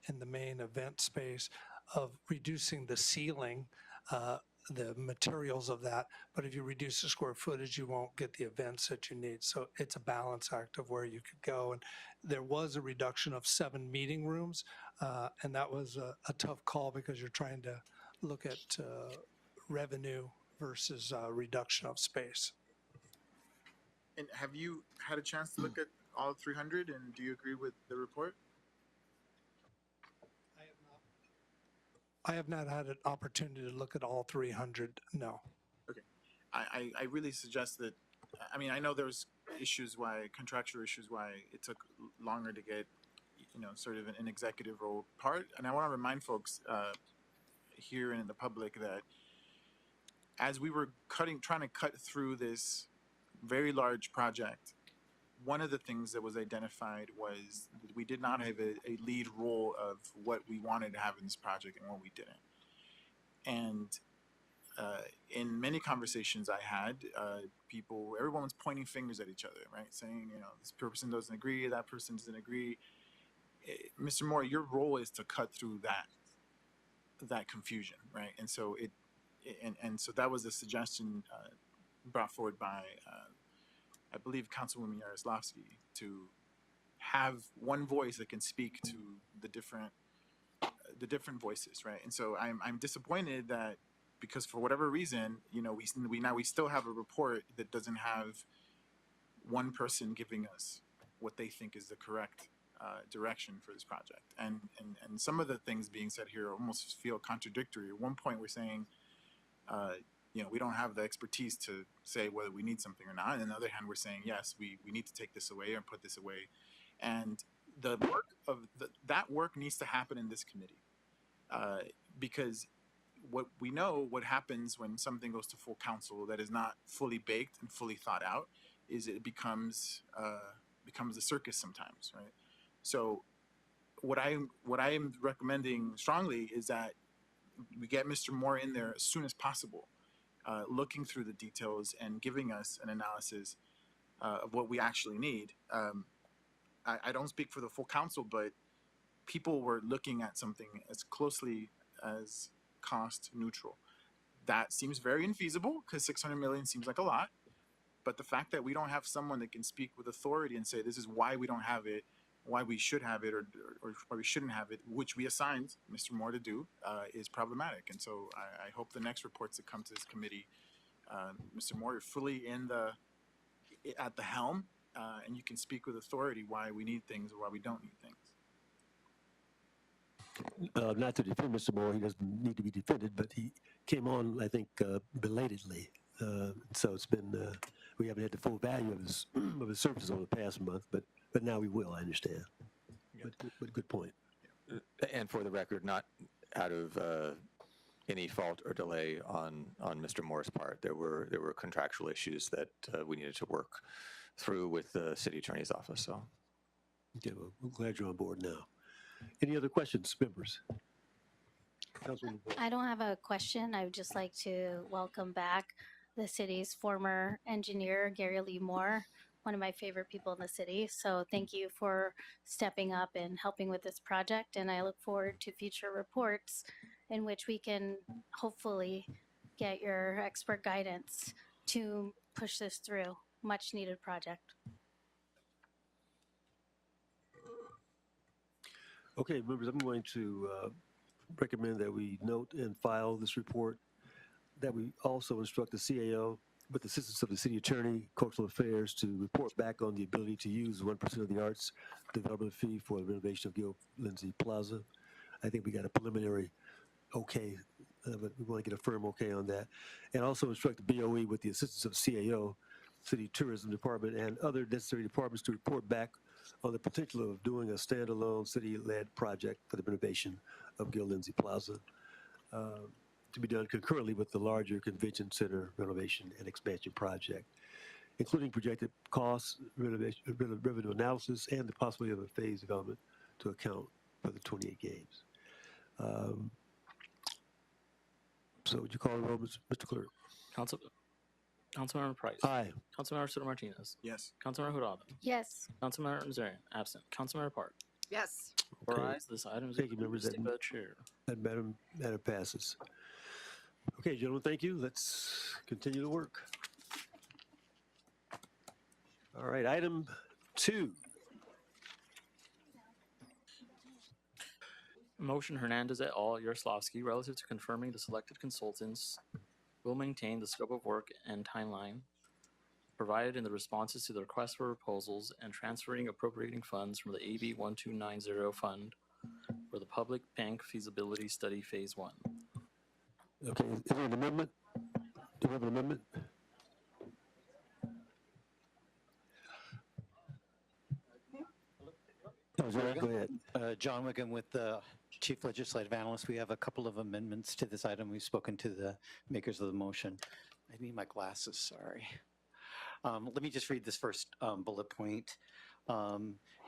in the main event space, of reducing the ceiling, the materials of that. But if you reduce the square footage, you won't get the events that you need. So it's a balance act of where you could go. And there was a reduction of 7 meeting rooms, and that was a tough call because you're trying to look at revenue versus reduction of space. And have you had a chance to look at all 300, and do you agree with the report? I have not had an opportunity to look at all 300, no. Okay. I really suggest that, I know there was contractual issues why it took longer to get, sort of an executive role part. And I want to remind folks here and in the public that as we were trying to cut through this very large project, one of the things that was identified was that we did not have a lead role of what we wanted to have in this project and what we didn't. And in many conversations I had, everyone was pointing fingers at each other, right? Saying, this person doesn't agree, that person doesn't agree. Mr. Moore, your role is to cut through that confusion, right? And so so that was a suggestion brought forward by I believe Councilwoman Yaroslavsky to have one voice that can speak to the different voices, right? And so I'm disappointed that because for whatever reason, we still have a report that doesn't have one person giving us what they think is the correct direction for this project. And some of the things being said here almost feel contradictory. At one point, we're saying, we don't have the expertise to say whether we need something or not. And on the other hand, we're saying, yes, we need to take this away and put this away. And the work of that work needs to happen in this committee, because what happens when something goes to full council that is not fully baked and fully thought out is it becomes a circus sometimes, right? So what I am recommending strongly is that we get Mr. Moore in there as soon as possible, looking through the details and giving us an analysis of what we actually need. I don't speak for the full council, but people were looking at something as closely as cost neutral. That seems very infeasible because 600 million seems like a lot. But the fact that we don't have someone that can speak with authority and say this is why we don't have it, why we should have it, or why we shouldn't have it, which we assigned Mr. Moore to do, is problematic. And so I hope the next reports that come to this committee, Mr. Moore, you're fully at the helm, and you can speak with authority why we need things or why we don't need things. Not to defend Mr. Moore, he doesn't need to be defended, but he came on, I think, belatedly. So it's been, we haven't had the full value of his services over the past month, but now we will, I understand. But good point. And for the record, not out of any fault or delay on Mr. Moore's part. There were contractual issues that we needed to work through with the city attorney's office. So, okay, well, I'm glad you're on board now. Any other questions, members? Councilwoman Boyle. I don't have a question. I would just like to welcome back the city's former engineer, Gary Lee Moore, one of my favorite people in the city. So thank you for stepping up and helping with this project. And I look forward to future reports in which we can hopefully get your expert guidance to push this through. Much needed project. Okay, members, I'm going to recommend that we note and file this report, that we also instruct the CAO, with the assistance of the city attorney, cultural affairs, to report back on the ability to use 1% of the arts development fee for the renovation of Gil Lindsay Plaza. I think we got a preliminary okay, but we want to get a firm okay on that. And also instruct the BOE with the assistance of CAO, City Tourism Department, and other necessary departments to report back on the potential of doing a standalone city-led project for the renovation of Gil Lindsay Plaza, to be done concurrently with the larger convention center renovation and expansion project, including projected costs, revenue analysis, and the possibility of a phase development to account for the 28 games. So would you call the roll, Mr. Clerk? Councilmember Price. Aye. Councilmember Soto Martinez. Yes. Councilmember Hurtado. Yes. Councilmember Nazarian, absent. Councilmember Park. Yes. Four Okay. ayes, this item is Thank you, approved. members. State by the chair. That matter passes. Okay, gentlemen, thank you. Let's continue to work. All right, item 2. Motion Hernandez et al. Yaroslavsky relative to confirming the selected consultants will maintain the scope of work and timeline provided in the responses to the request for proposals and transferring appropriating funds from the AB 1290 fund for the public bank feasibility study phase 1. Okay, is there an amendment? Do we have an amendment? Oh, go ahead. John Wigan with the Chief Legislative Analyst. We have a couple of amendments to this item. We've spoken to the makers of the motion. I need my glasses, sorry. Let me just read this first bullet point.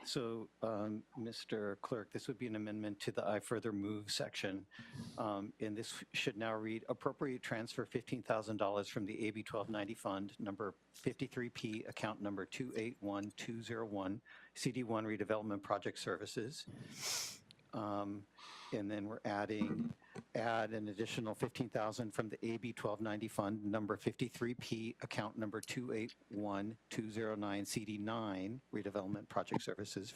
Mr. Clerk, this would be an amendment to the I further move section. And this should now read, appropriate transfer $15,000 from the AB 1290 fund, number 53P, account number 281201, CD1 redevelopment project services. And then we're add an additional 15,000 from the AB 1290 fund number 53P, account number 281209 CD9, redevelopment project services.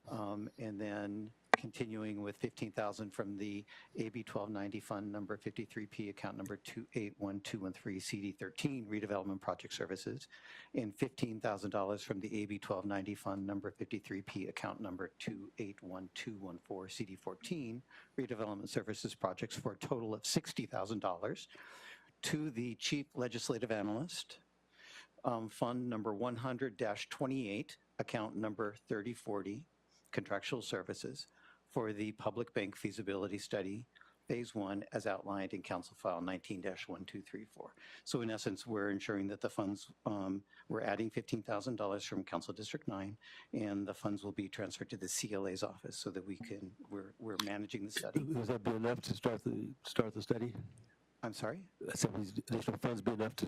And then continuing with 15,000 from the AB 1290 fund number 53P, account number 281213 CD13, redevelopment project services, and $15,000 from the AB 1290 fund number 53P, account number 281214 CD14, redevelopment services projects, for a total of $60,000 to the chief legislative analyst, fund number 100-28, account number 3040, contractual services, for the public bank feasibility study, phase 1, as outlined in Council File 19-1234. So in essence, we're ensuring that the funds, we're adding $15,000 from Council District 9, and the funds will be transferred to the CLA's office so that we're managing the study. Would that be enough to start the study? I'm sorry? Some of these additional funds be enough to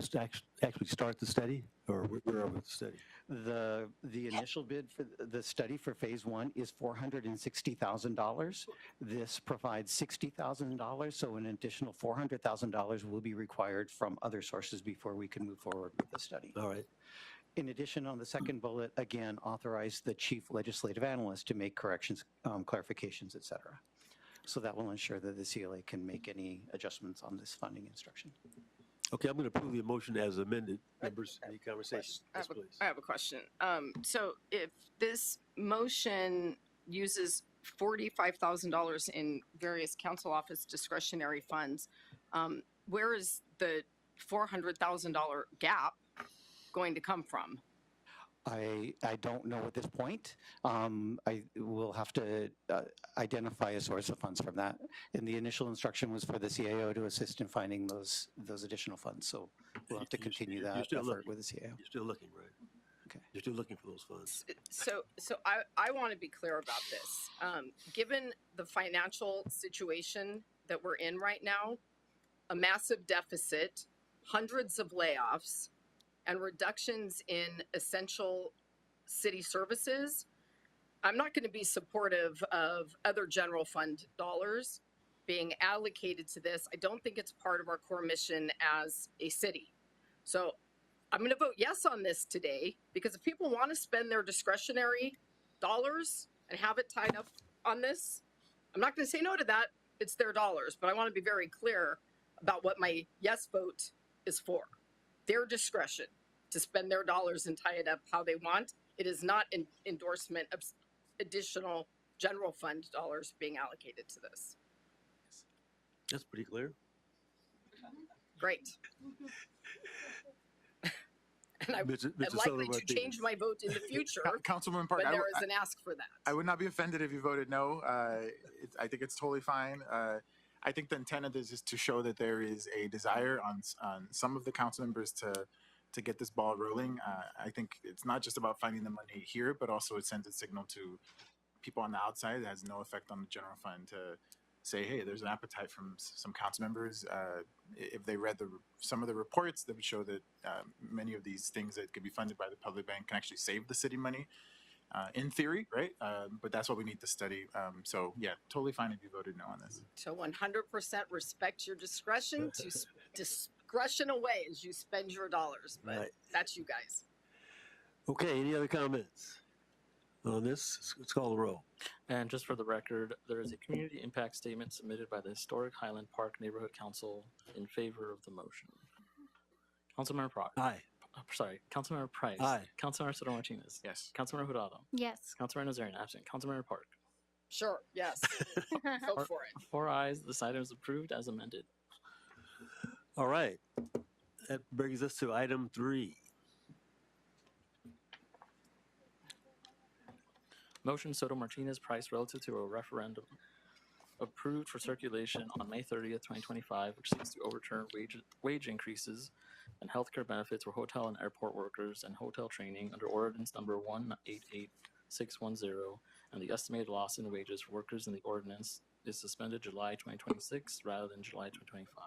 actually start the study, or where are we with the study? The initial bid for the study for phase 1 is $460,000. This provides $60,000, so an additional $400,000 will be required from other sources before we can move forward with the study. All right. In addition, on the second bullet, again, authorize the chief legislative analyst to make corrections, clarifications, et cetera. So that will ensure that the CLA can make any adjustments on this funding instruction. Okay, I'm going to approve the motion as amended. Members, any conversation? Yes, please. I have a question. So if this motion uses $45,000 in various council office discretionary funds, where is the $400,000 gap going to come from? I don't know at this point. I will have to identify a source of funds from that. And the initial instruction was for the CAO to assist in finding those additional funds. So we'll have to continue that effort with the CAO. You're still looking, right? Okay. You're still looking for those funds. So I want to be clear about this. Given the financial situation that we're in right now, a massive deficit, hundreds of layoffs, and reductions in essential city services, I'm not going to be supportive of other general fund dollars being allocated to this. I don't think it's part of our core mission as a city. So I'm going to vote yes on this today, because if people want to spend their discretionary dollars and have it tied up on this, I'm not going to say no to that. It's their dollars, but I want to be very clear about what my yes vote is for. Their discretion to spend their dollars and tie it up how they want. It is not an endorsement of additional general fund dollars being allocated to this. That's pretty clear. Great. And I'm likely to change my vote in the future Councilman Park, when there is an ask for that. I would not be offended if you voted no. I think it's totally fine. I think the intent of this is to show that there is a desire on some of the council members to get this ball rolling. I think it's not just about finding the money here, but also it sends a signal to people on the outside that has no effect on the general fund to say, hey, there's an appetite from some council members. If they read some of the reports that would show that many of these things that could be funded by the public bank can actually save the city money. In theory, right? But that's what we need to study. So yeah, totally fine if you voted no on this. So 100% respect your discretion to discretion away as you spend your dollars, but Right. that's you guys. Okay, any other comments on this? Let's call the roll. And just for the record, there is a community impact statement submitted by the Historic Highland Park Neighborhood Council in favor of the motion. Councilmember Prock. Aye. Councilmember Price. Aye. Councilmember Soto Martinez. Yes. Councilmember Hurtado. Yes. Councilmember Nazarian absent. Councilmember Park. Sure, yes. Go for it. 4 ayes. This item is approved as amended. All right. That brings us to item 3. Motion Soto Martinez Price relative to a referendum approved for circulation on May 30th, 2025, which seeks to overturn wage increases and healthcare benefits for hotel and airport workers and hotel training under ordinance number 188610, and the estimated loss in wages for workers in the ordinance is suspended July 2026 rather than July 2025.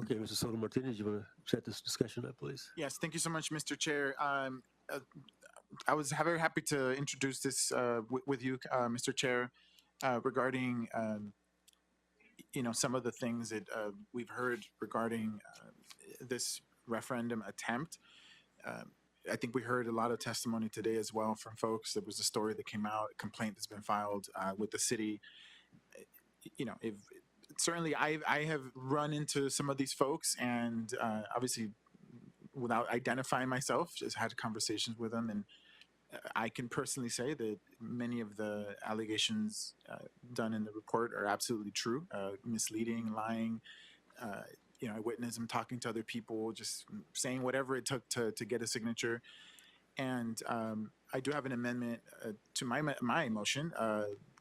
Okay, Mr. Soto Martinez, you want to set this discussion up, please? Yes, thank you so much, Mr. Chair. I was very happy to introduce this with you, Mr. Chair. regarding some of the things that we've heard regarding this referendum attempt. I think we heard a lot of testimony today as well from folks. There was a story that came out, a complaint that's been filed with the city. If certainly I have run into some of these folks, and obviously without identifying myself, just had conversations with them, and I can personally say that many of the allegations done in the report are absolutely true, misleading, lying. I witnessed them talking to other people, just saying whatever it took to get a signature. And I do have an amendment to my motion.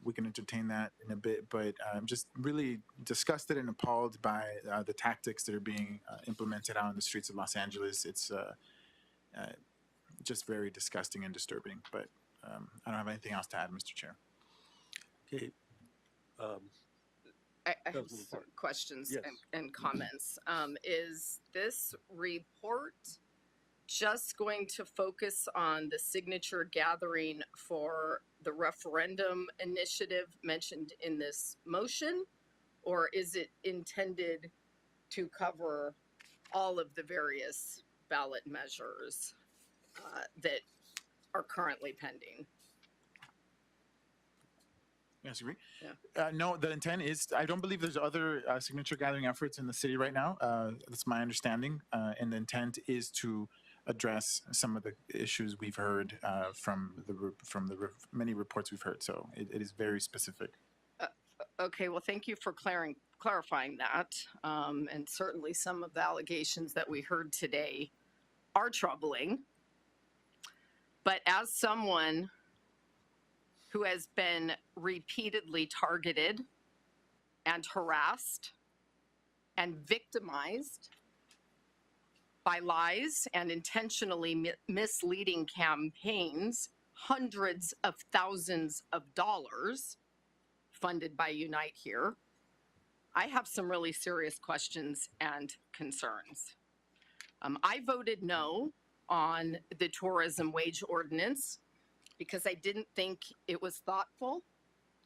We can entertain that in a bit, but I'm just really disgusted and appalled by the tactics that are being implemented out in the streets of Los Angeles. It's just very disgusting and disturbing, but I don't have anything else to add, Mr. Chair. Okay. I have some questions Yes. and comments. Is this report just going to focus on the signature gathering for the referendum initiative mentioned in this motion? Or is it intended to cover all of the various ballot measures that are currently pending? Yes, agree. Yeah. No, the intent is, I don't believe there's other signature gathering efforts in the city right now. That's my understanding. And the intent is to address some of the issues we've heard from the many reports we've heard. So it is very specific. Okay, well, thank you for clarifying that. And certainly some of the allegations that we heard today are troubling. But as someone who has been repeatedly targeted and harassed and victimized by lies and intentionally misleading campaigns, hundreds of thousands of dollars funded by Unite Here, I have some really serious questions and concerns. I voted no on the tourism wage ordinance because I didn't think it was thoughtful.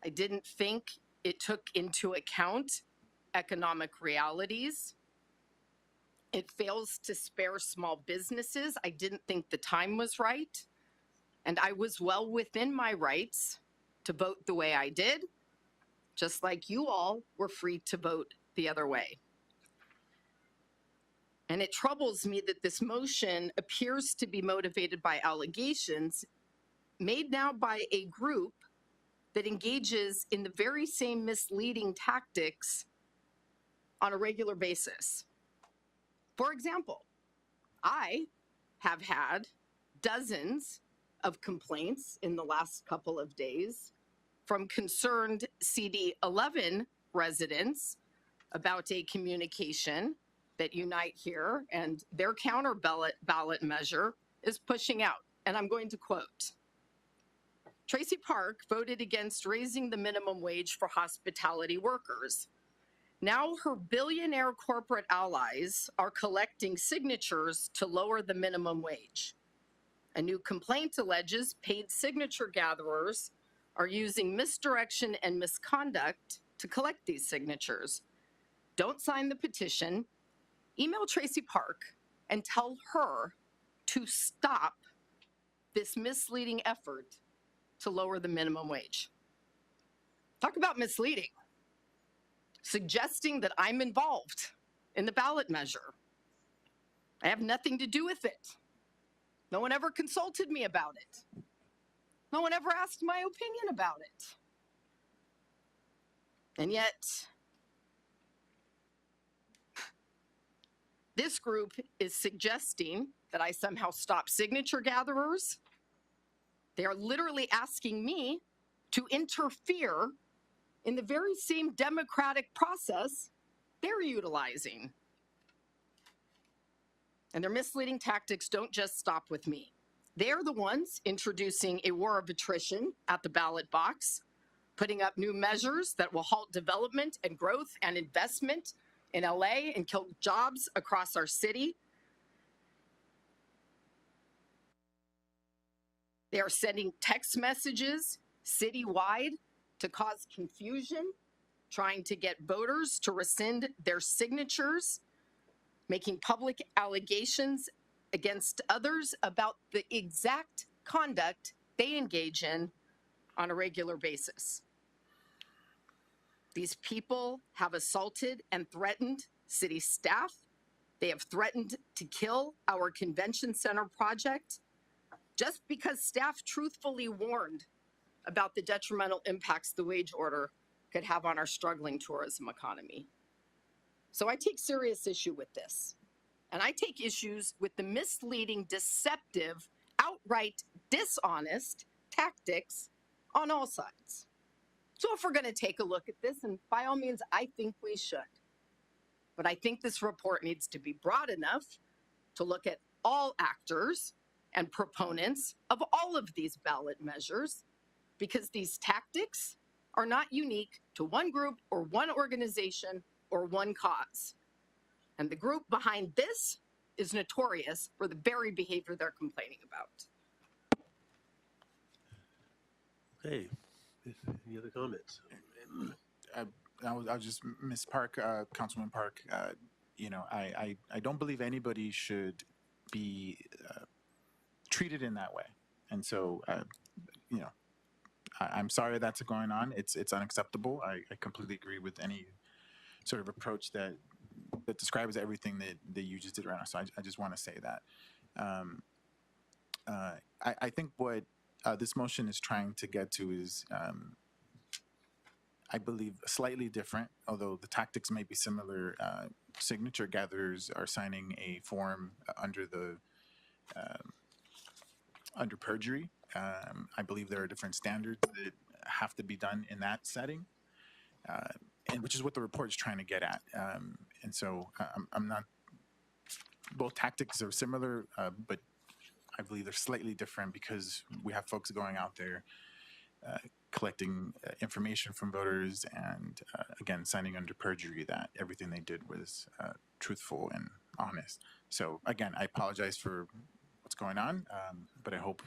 I didn't think it took into account economic realities. It fails to spare small businesses. I didn't think the time was right. And I was well within my rights to vote the way I did, just like you all were free to vote the other way. And it troubles me that this motion appears to be motivated by allegations made now by a group that engages in the very same misleading tactics on a regular basis. For example, I have had dozens of complaints in the last couple of days from concerned CD11 residents about a communication that Unite Here and their counter ballot measure is pushing out. And I'm going to quote, Tracy Park voted against raising the minimum wage for hospitality workers. Now her billionaire corporate allies are collecting signatures to lower the minimum wage. A new complaint alleges paid signature gatherers are using misdirection and misconduct to collect these signatures. Don't sign the petition. Email Tracy Park and tell her to stop this misleading effort to lower the minimum wage. Talk about misleading. Suggesting that I'm involved in the ballot measure. I have nothing to do with it. No one ever consulted me about it. No one ever asked my opinion about it. And yet, this group is suggesting that I somehow stop signature gatherers. They are literally asking me to interfere in the very same democratic process they're utilizing. And their misleading tactics don't just stop with me. They're the ones introducing a war of attrition at the ballot box, putting up new measures that will halt development and growth and investment in LA and kill jobs across our city. They are sending text messages citywide to cause confusion, trying to get voters to rescind their signatures, making public allegations against others about the exact conduct they engage in on a regular basis. These people have assaulted and threatened city staff. They have threatened to kill our convention center project just because staff truthfully warned about the detrimental impacts the wage order could have on our struggling tourism economy. So I take serious issue with this. And I take issues with the misleading, deceptive, outright dishonest tactics on all sides. So if we're going to take a look at this, and by all means, I think we should. But I think this report needs to be broad enough to look at all actors and proponents of all of these ballot measures, because these tactics are not unique to one group or one organization or one cause. And the group behind this is notorious for the very behavior they're complaining about. Okay, any other comments? I'll just, Ms. Park, Councilman Park, you know, I don't believe anybody should be treated in that way. And so, you know, I'm sorry that's going on. It's unacceptable. I completely agree with any sort of approach that describes everything that you just did right now. So I just want to say that. I think what this motion is trying to get to is, I believe, slightly different, although the tactics may be similar. Signature gatherers are signing a form under perjury. I believe there are different standards that have to be done in that setting, and which is what the report is trying to get at. And so I'm not, both tactics are similar, but I believe they're slightly different because we have folks going out there collecting information from voters and, again, signing under perjury that everything they did was truthful and honest. So, again, I apologize for what's going on, but I hope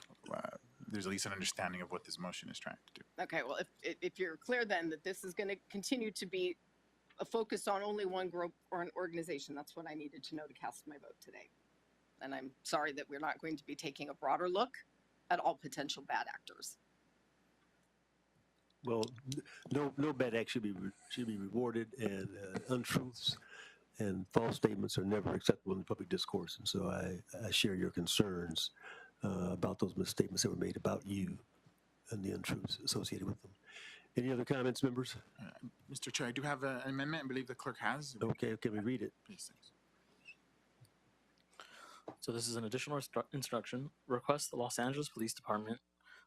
there's at least an understanding of what this motion is trying to do. Okay, well, if you're clear then that this is going to continue to be a focus on only one group or an organization, that's what I needed to know to cast my vote today. And I'm sorry that we're not going to be taking a broader look at all potential bad actors. Well, no bad act should be rewarded, and untruths and false statements are never acceptable in the public discourse. And so I share your concerns about those misstatements that were made about you and the untruths associated with them. Any other comments, members? Mr. Chair, I do have an amendment. I believe the clerk has. Okay, can we read it? Please, thanks. So this is an additional instruction. Request the Los Angeles Police Department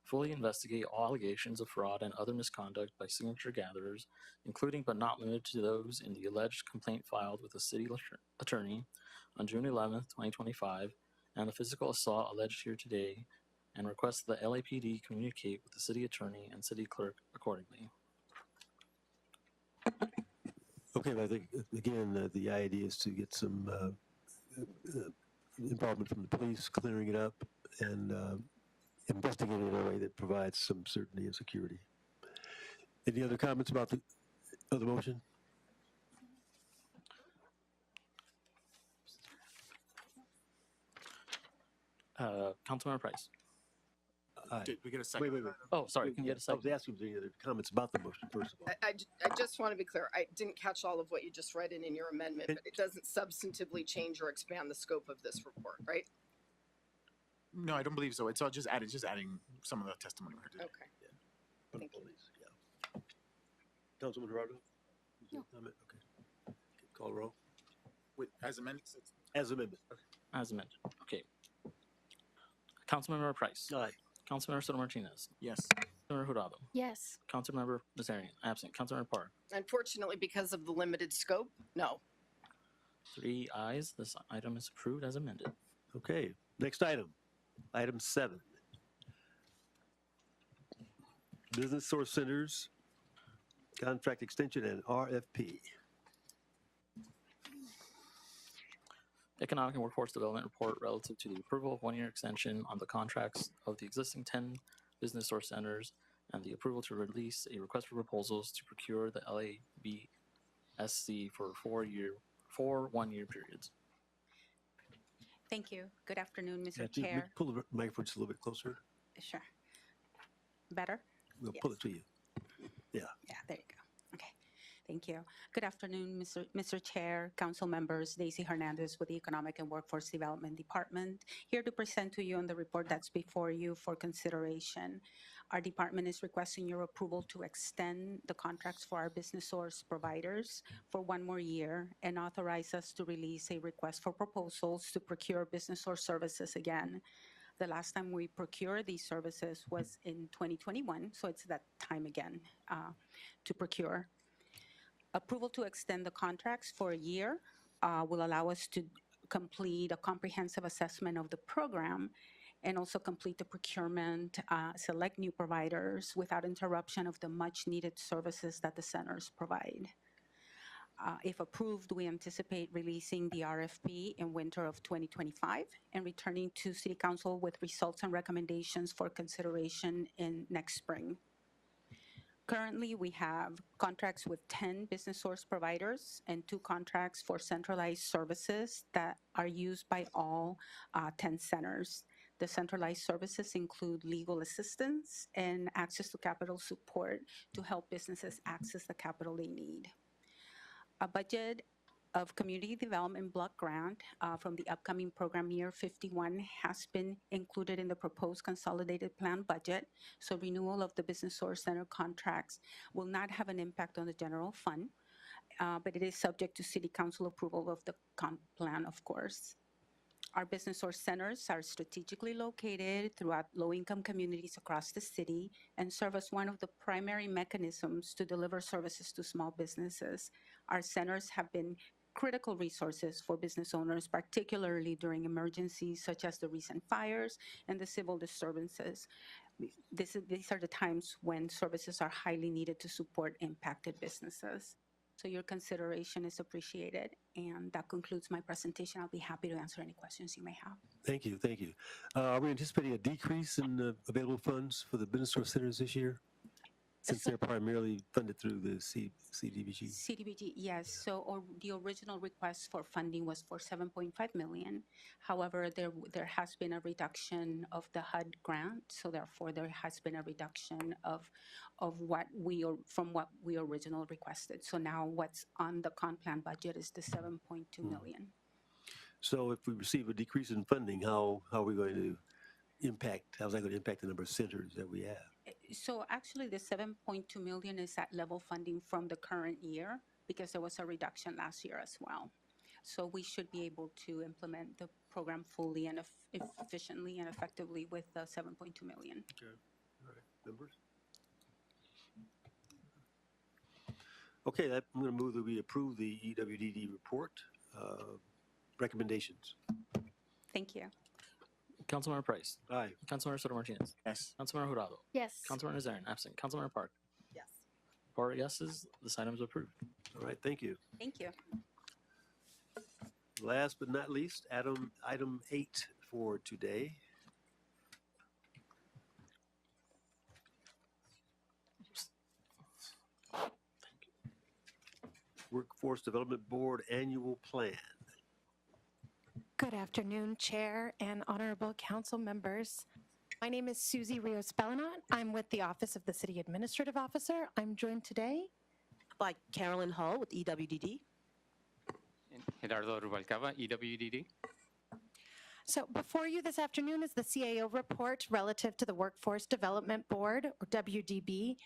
fully investigate all allegations of fraud and other misconduct by signature gatherers, including but not limited to those in the alleged complaint filed with the city attorney on June 11th, 2025, and the physical assault alleged here today, and request the LAPD communicate with the city attorney and city clerk accordingly. Okay, I think, again, the idea is to get some involvement from the police, clearing it up, and investigating in a way that provides some certainty and security. Any other comments about the other motion? Councilmember Price. Did we get a second? Wait. Oh, sorry, can you get a second? I was asking if there are any other comments about the motion, first of all. I just want to be clear. I didn't catch all of what you just read in your amendment, but it doesn't substantively change or expand the scope of this report, right? No, I don't believe so. It's all just adding some of the testimony we heard today. Okay. Thank you. Yeah. Councilman Gerardo? Comment? Okay. Call roll. Wait, as amended? As amended. Okay. As amended. Okay. Councilmember Price. Aye. Councilmember Soto Martinez. Yes. Councilmember Hurtado. Yes. Councilmember Nazarian. Absent. Councilmember Park. Unfortunately, because of the limited scope, no. 3 ayes. This item is approved as amended. Okay. Next item. Item 7. Business Source Centers, contract extension and RFP. Economic and Workforce Development Report relative to the approval of 1-year extension on the contracts of the existing 10 business source centers and the approval to release a request for proposals to procure the LABSC for 4 one-year periods. Thank you. Good afternoon, Yeah, Mr. just Chair. pull the microphone just a little bit closer. Sure. Better? We'll pull it to you. Yeah. Yeah, there you go. Okay. Thank you. Good afternoon, Mr. Chair, council members. Daisy Hernandez with the Economic and Workforce Development Department, here to present to you on the report that's before you for consideration. Our department is requesting your approval to extend the contracts for our business source providers for 1 more year and authorize us to release a request for proposals to procure business source services again. The last time we procured these services was in 2021, so it's that time again to procure. Approval to extend the contracts for a year will allow us to complete a comprehensive assessment of the program and also complete the procurement, select new providers without interruption of the much-needed services that the centers provide. If approved, we anticipate releasing the RFP in winter of 2025 and returning to City Council with results and recommendations for consideration in next spring. Currently, we have contracts with 10 business source providers and 2 contracts for centralized services that are used by all 10 centers. The centralized services include legal assistance and access to capital support to help businesses access the capital they need. A budget of Community Development Block Grant from the upcoming program year 51 has been included in the proposed consolidated plan budget, so renewal of the Business Source Center contracts will not have an impact on the general fund, but it is subject to City Council approval of the comp plan, of course. Our business source centers are strategically located throughout low-income communities across the city and serve as one of the primary mechanisms to deliver services to small businesses. Our centers have been critical resources for business owners, particularly during emergencies such as the recent fires and the civil disturbances. These are the times when services are highly needed to support impacted businesses. So your consideration is appreciated. And that concludes my presentation. I'll be happy to answer any questions you may have. Thank you, thank you. Are we anticipating a decrease in the available funds for the business source centers this year? Since they're primarily funded through the CDBG? CDBG, yes. So the original request for funding was for 7.5 million. However, there has been a reduction of the HUD grant, so therefore there has been a reduction of from what we originally requested. So now what's on the comp plan budget is the 7.2 million. So if we receive a decrease in funding, how are we going to how's that going to impact the number of centers that we have? So actually, the 7.2 million is at level funding from the current year because there was a reduction last year as well. So we should be able to implement the program fully and efficiently and effectively with the 7.2 million. Okay. All right. Members? Okay, I'm going to move that we approve the EWDD report recommendations. Thank you. Councilmember Price. Aye. Councilmember Soto Martinez. Yes. Councilmember Jurado. Yes. Councilmember Nazarian, absent. Councilmember Park. Yes. 4 yeses, this item is approved. All right, thank you. Thank you. Last but not least, item 8 for today. Workforce Development Board Annual Plan. Good afternoon, Chair and honorable council members. My name is Susie Rios-Bellinot. I'm with the Office of the City Administrative Officer. I'm joined today by Carolyn Hall with EWDD. Gerardo Rubalcaba, EWDD. So before you this afternoon is the CAO report relative to the Workforce Development Board, or WDB,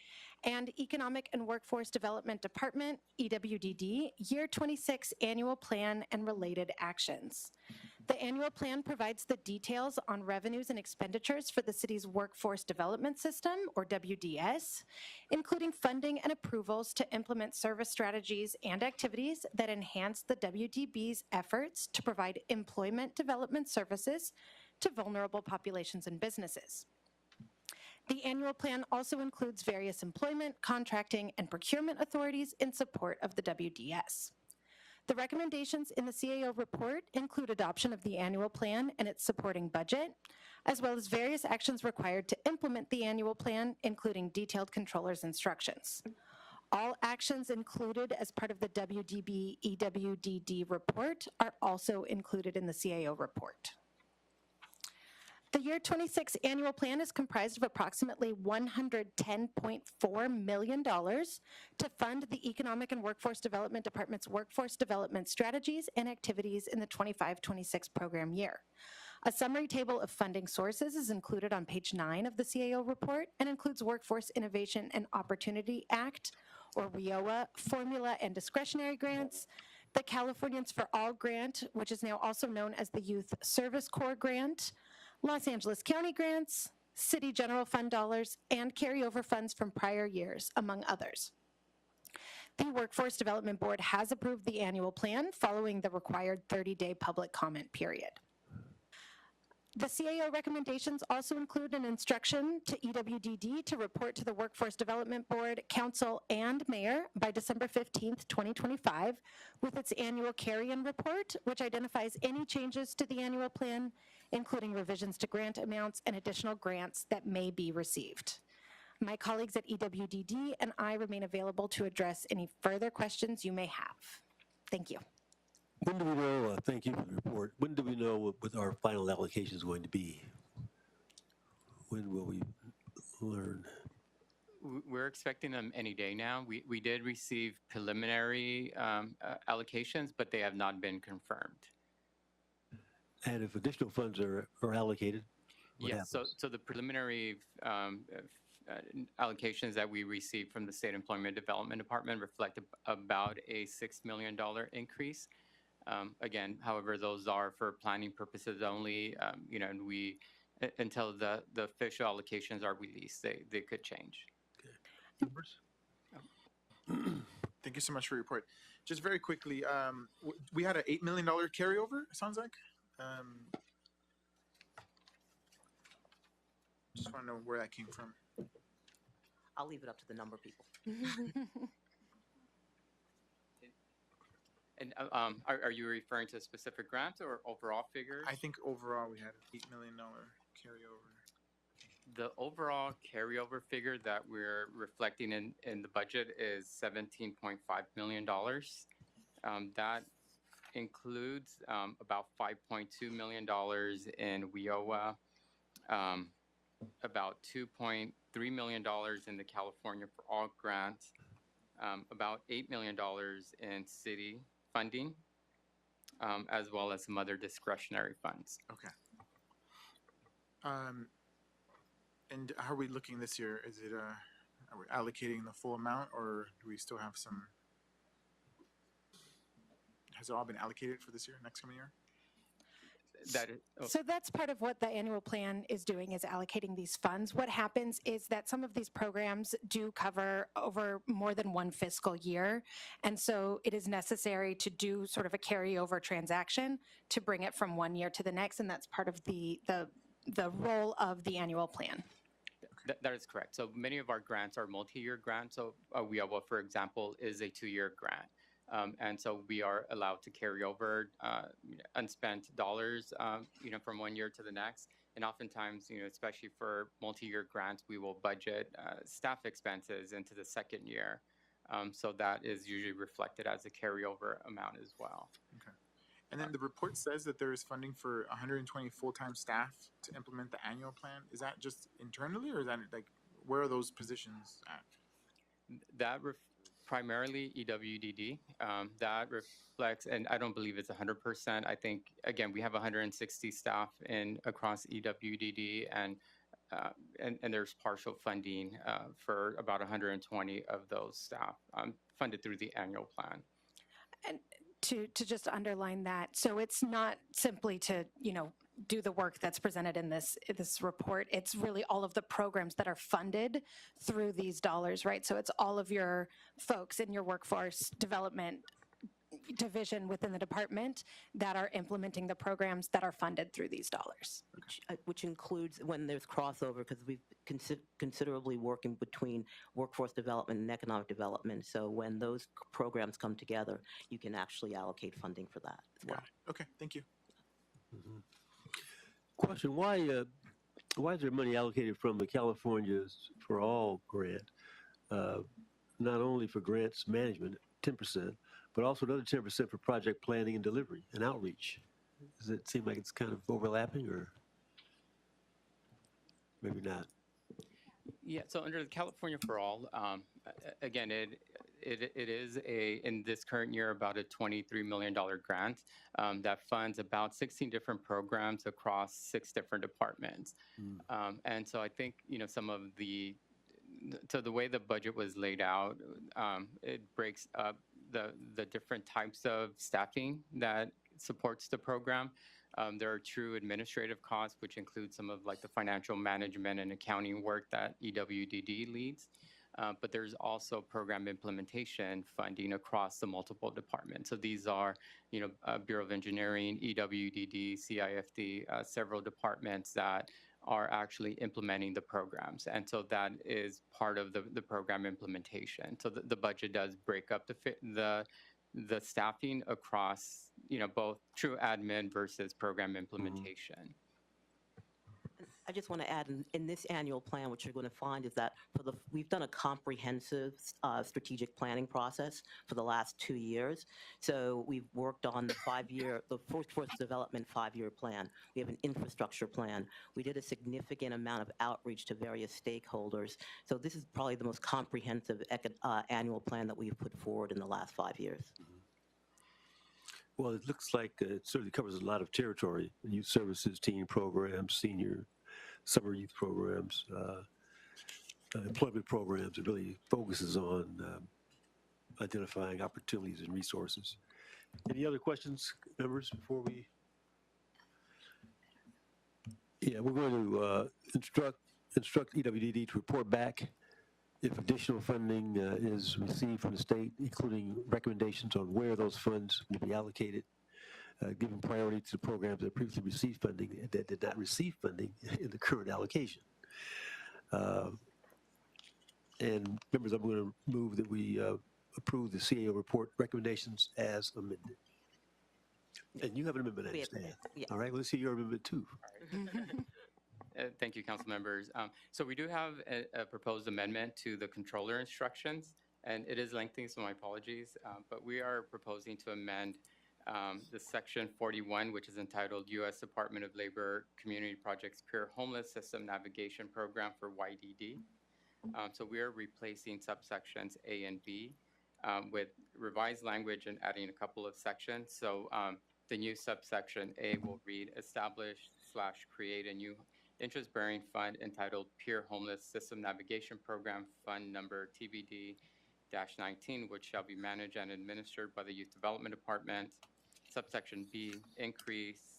and Economic and Workforce Development Department, EWDD, Year 26 Annual Plan and related actions. The annual plan provides the details on revenues and expenditures for the city's workforce development system, or WDS, including funding and approvals to implement service strategies and activities that enhance the WDB's efforts to provide employment development services to vulnerable populations and businesses. The annual plan also includes various employment, contracting, and procurement authorities in support of the WDS. The recommendations in the CAO report include adoption of the annual plan and its supporting budget, as well as various actions required to implement the annual plan, including detailed controller's instructions. All actions included as part of the WDB EWDD report are also included in the CAO report. The year 26 annual plan is comprised of approximately $110.4 million to fund the Economic and Workforce Development Department's workforce development strategies and activities in the 25-26 program year. A summary table of funding sources is included on page 9 of the CAO report and includes Workforce Innovation and Opportunity Act, or WIOA, formula and discretionary grants, the Californians for All grant, which is now also known as the Youth Service Corps grant, Los Angeles County grants, city general fund dollars, and carryover funds from prior years, among others. The Workforce Development Board has approved the annual plan following the required 30-day public comment period. The CAO recommendations also include an instruction to EWDD to report to the Workforce Development Board, Council, and Mayor by December 15th, 2025, with its annual carry-in report, which identifies any changes to the annual plan, including revisions to grant amounts and additional grants that may be received. My colleagues at EWDD and I remain available to address any further questions you may have. Thank you. When do we know, thank you for the report, when do we know what our final allocation is going to be? When will we learn? We're expecting them any day now. We did receive preliminary allocations, but they have not been confirmed. And if additional funds are allocated, what Yes, happens? so the preliminary allocations that we received from the State Employment Development Department reflect about a $6 million increase. Again, however, those are for planning purposes only, you know, and until the official allocations are released, they could change. Numbers? Thank you so much for your report. Just very quickly, we had an $8 million carryover, it sounds like. Just want to know where that came from. I'll leave it up to the number people. And are you referring to specific grants or overall figures? I think overall we had an $8 million carryover. The overall carryover figure that we're reflecting in the budget is $17.5 million. That includes about $5.2 million in WIOA, about $2.3 million in the California for All grant, about $8 million in city funding, as well as some other discretionary funds. Okay. And how are we looking this year? Is it, are we allocating the full amount, or do we still have some? Has it all been allocated for this year, next coming year? So that's part of what the annual plan is doing, is allocating these funds. What happens is that some of these programs do cover over more than one fiscal year. And so it is necessary to do sort of a carryover transaction to bring it from one year to the next. And that's part of the role of the annual plan. That is correct. So many of our grants are multi-year grants. So WIOA, for example, is a 2-year grant. And so we are allowed to carry over unspent dollars, you know, from one year to the next. And oftentimes, you know, especially for multi-year grants, we will budget staff expenses into the second year. So that is usually reflected as a carryover amount as well. Okay. And then the report says that there is funding for 120 full-time staff to implement the annual plan. Is that just internally, or is that like, where are those positions at? That primarily EWDD. That reflects, and I don't believe it's 100%. I think, again, we have 160 staff across EWDD, and there's partial funding for about 120 of those staff funded through the annual plan. And to just underline that, so it's not simply to, you know, do the work that's presented in this report. It's really all of the programs that are funded through these dollars, right? So it's all of your folks in your workforce development division within the department that are implementing the programs that are funded through these dollars. Which includes when there's crossover, because we've considerably working between workforce development and economic development. So when those programs come together, you can actually allocate funding for that as well. Okay, thank you. Question, why is there money allocated from the California's for All grant, not only for grants management, 10%, but also another 10% for project planning and delivery and outreach? Does it seem like it's kind of overlapping, or maybe not? Yeah, so under the California for All, again, it is in this current year about a $23 million grant that funds about 16 different programs across 6 different departments. And so I think, some of the way the budget was laid out, it breaks up the different types of staffing that supports the program. There are true administrative costs, which include some of like the financial management and accounting work that EWDD leads. But there's also program implementation funding across the multiple departments. So these are, Bureau of Engineering, EWDD, CIFD, several departments that are actually implementing the programs. And so that is part of the program implementation. So the budget does break up the staffing across, both true admin versus program implementation. I just want to add, in this annual plan, what you're going to find is that we've done a comprehensive strategic planning process for the last 2 years. So we've worked on the workforce development 5-year plan. We have an infrastructure plan. We did a significant amount of outreach to various stakeholders. So this is probably the most comprehensive annual plan that we've put forward in the last 5 years. Well, it looks like it certainly covers a lot of territory: youth services, teen programs, senior, summer youth programs, employment programs. It really focuses on identifying opportunities and resources. Any other questions, members, before we? Yeah, we're going to instruct EWDD to report back if additional funding is received from the state, including recommendations on where those funds will be allocated, giving priority to the programs that previously received funding that did not receive funding in the current allocation. And members, I'm going to move that we approve the CAO report recommendations as amended. And you have an amendment, I understand. Yeah. All right, let's see your amendment too. Thank you, council members. So we do have a proposed amendment to the controller instructions, and it is lengthy, so my apologies. But we are proposing to amend the section 41, which is entitled U.S. Department of Labor Community Projects Peer Homeless System Navigation Program for YDD. So we are replacing subsections A and B with revised language and adding a couple of sections. So the new subsection A will read, establish/create a new interest-bearing fund entitled Peer Homeless System Navigation Program Fund Number TBD-19, which shall be managed and administered by the Youth Development Department. Subsection B, decrease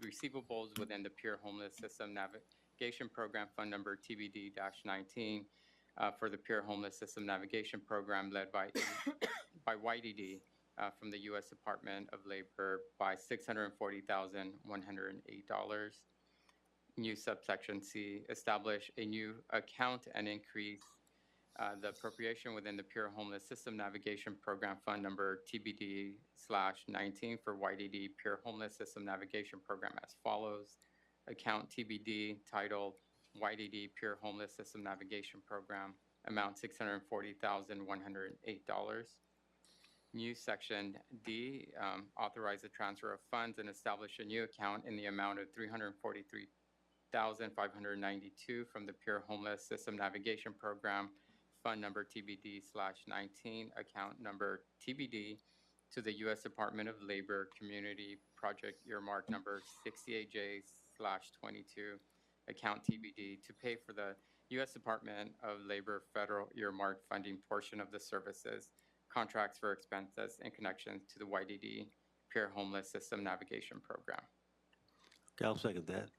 receivables within the Peer Homeless System Navigation Program Fund Number TBD-19 for the Peer Homeless System Navigation Program led by YDD from the U.S. Department of Labor by $640,108. New subsection C, establish a new account and increase the appropriation within the Pure Homeless System Navigation Program Fund Number TBD/19 for YDD Pure Homeless System Navigation Program as follows. Account TBD titled YDD Pure Homeless System Navigation Program, amount $640,108. New section D, authorize the transfer of funds and establish a new account in the amount of $343,592 from the Pure Homeless System Navigation Program Fund Number TBD/19, account number TBD, to the U.S. Department of Labor Community Project Earmark Number 68J/22, account TBD, to pay for the U.S. Department of Labor federal earmark funding portion of the services, contracts for expenses in connection to the YDD Pure Homeless System Navigation Program. I'll second that.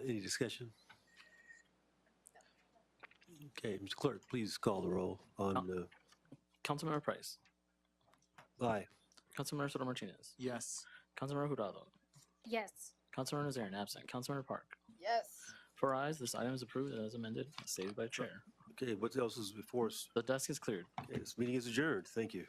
Any discussion? Okay, Mr. Clerk, please call the roll on Councilmember Price, Aye. Councilmember Soto Martinez, Yes. Councilmember Hurtado, Yes. Councilmember Nazarian absent, Councilmember Park. Yes. 4 ayes, this item is approved as amended, stated by chair. Okay, what else is before us? The desk is cleared. Okay, this meeting is adjourned. Thank you.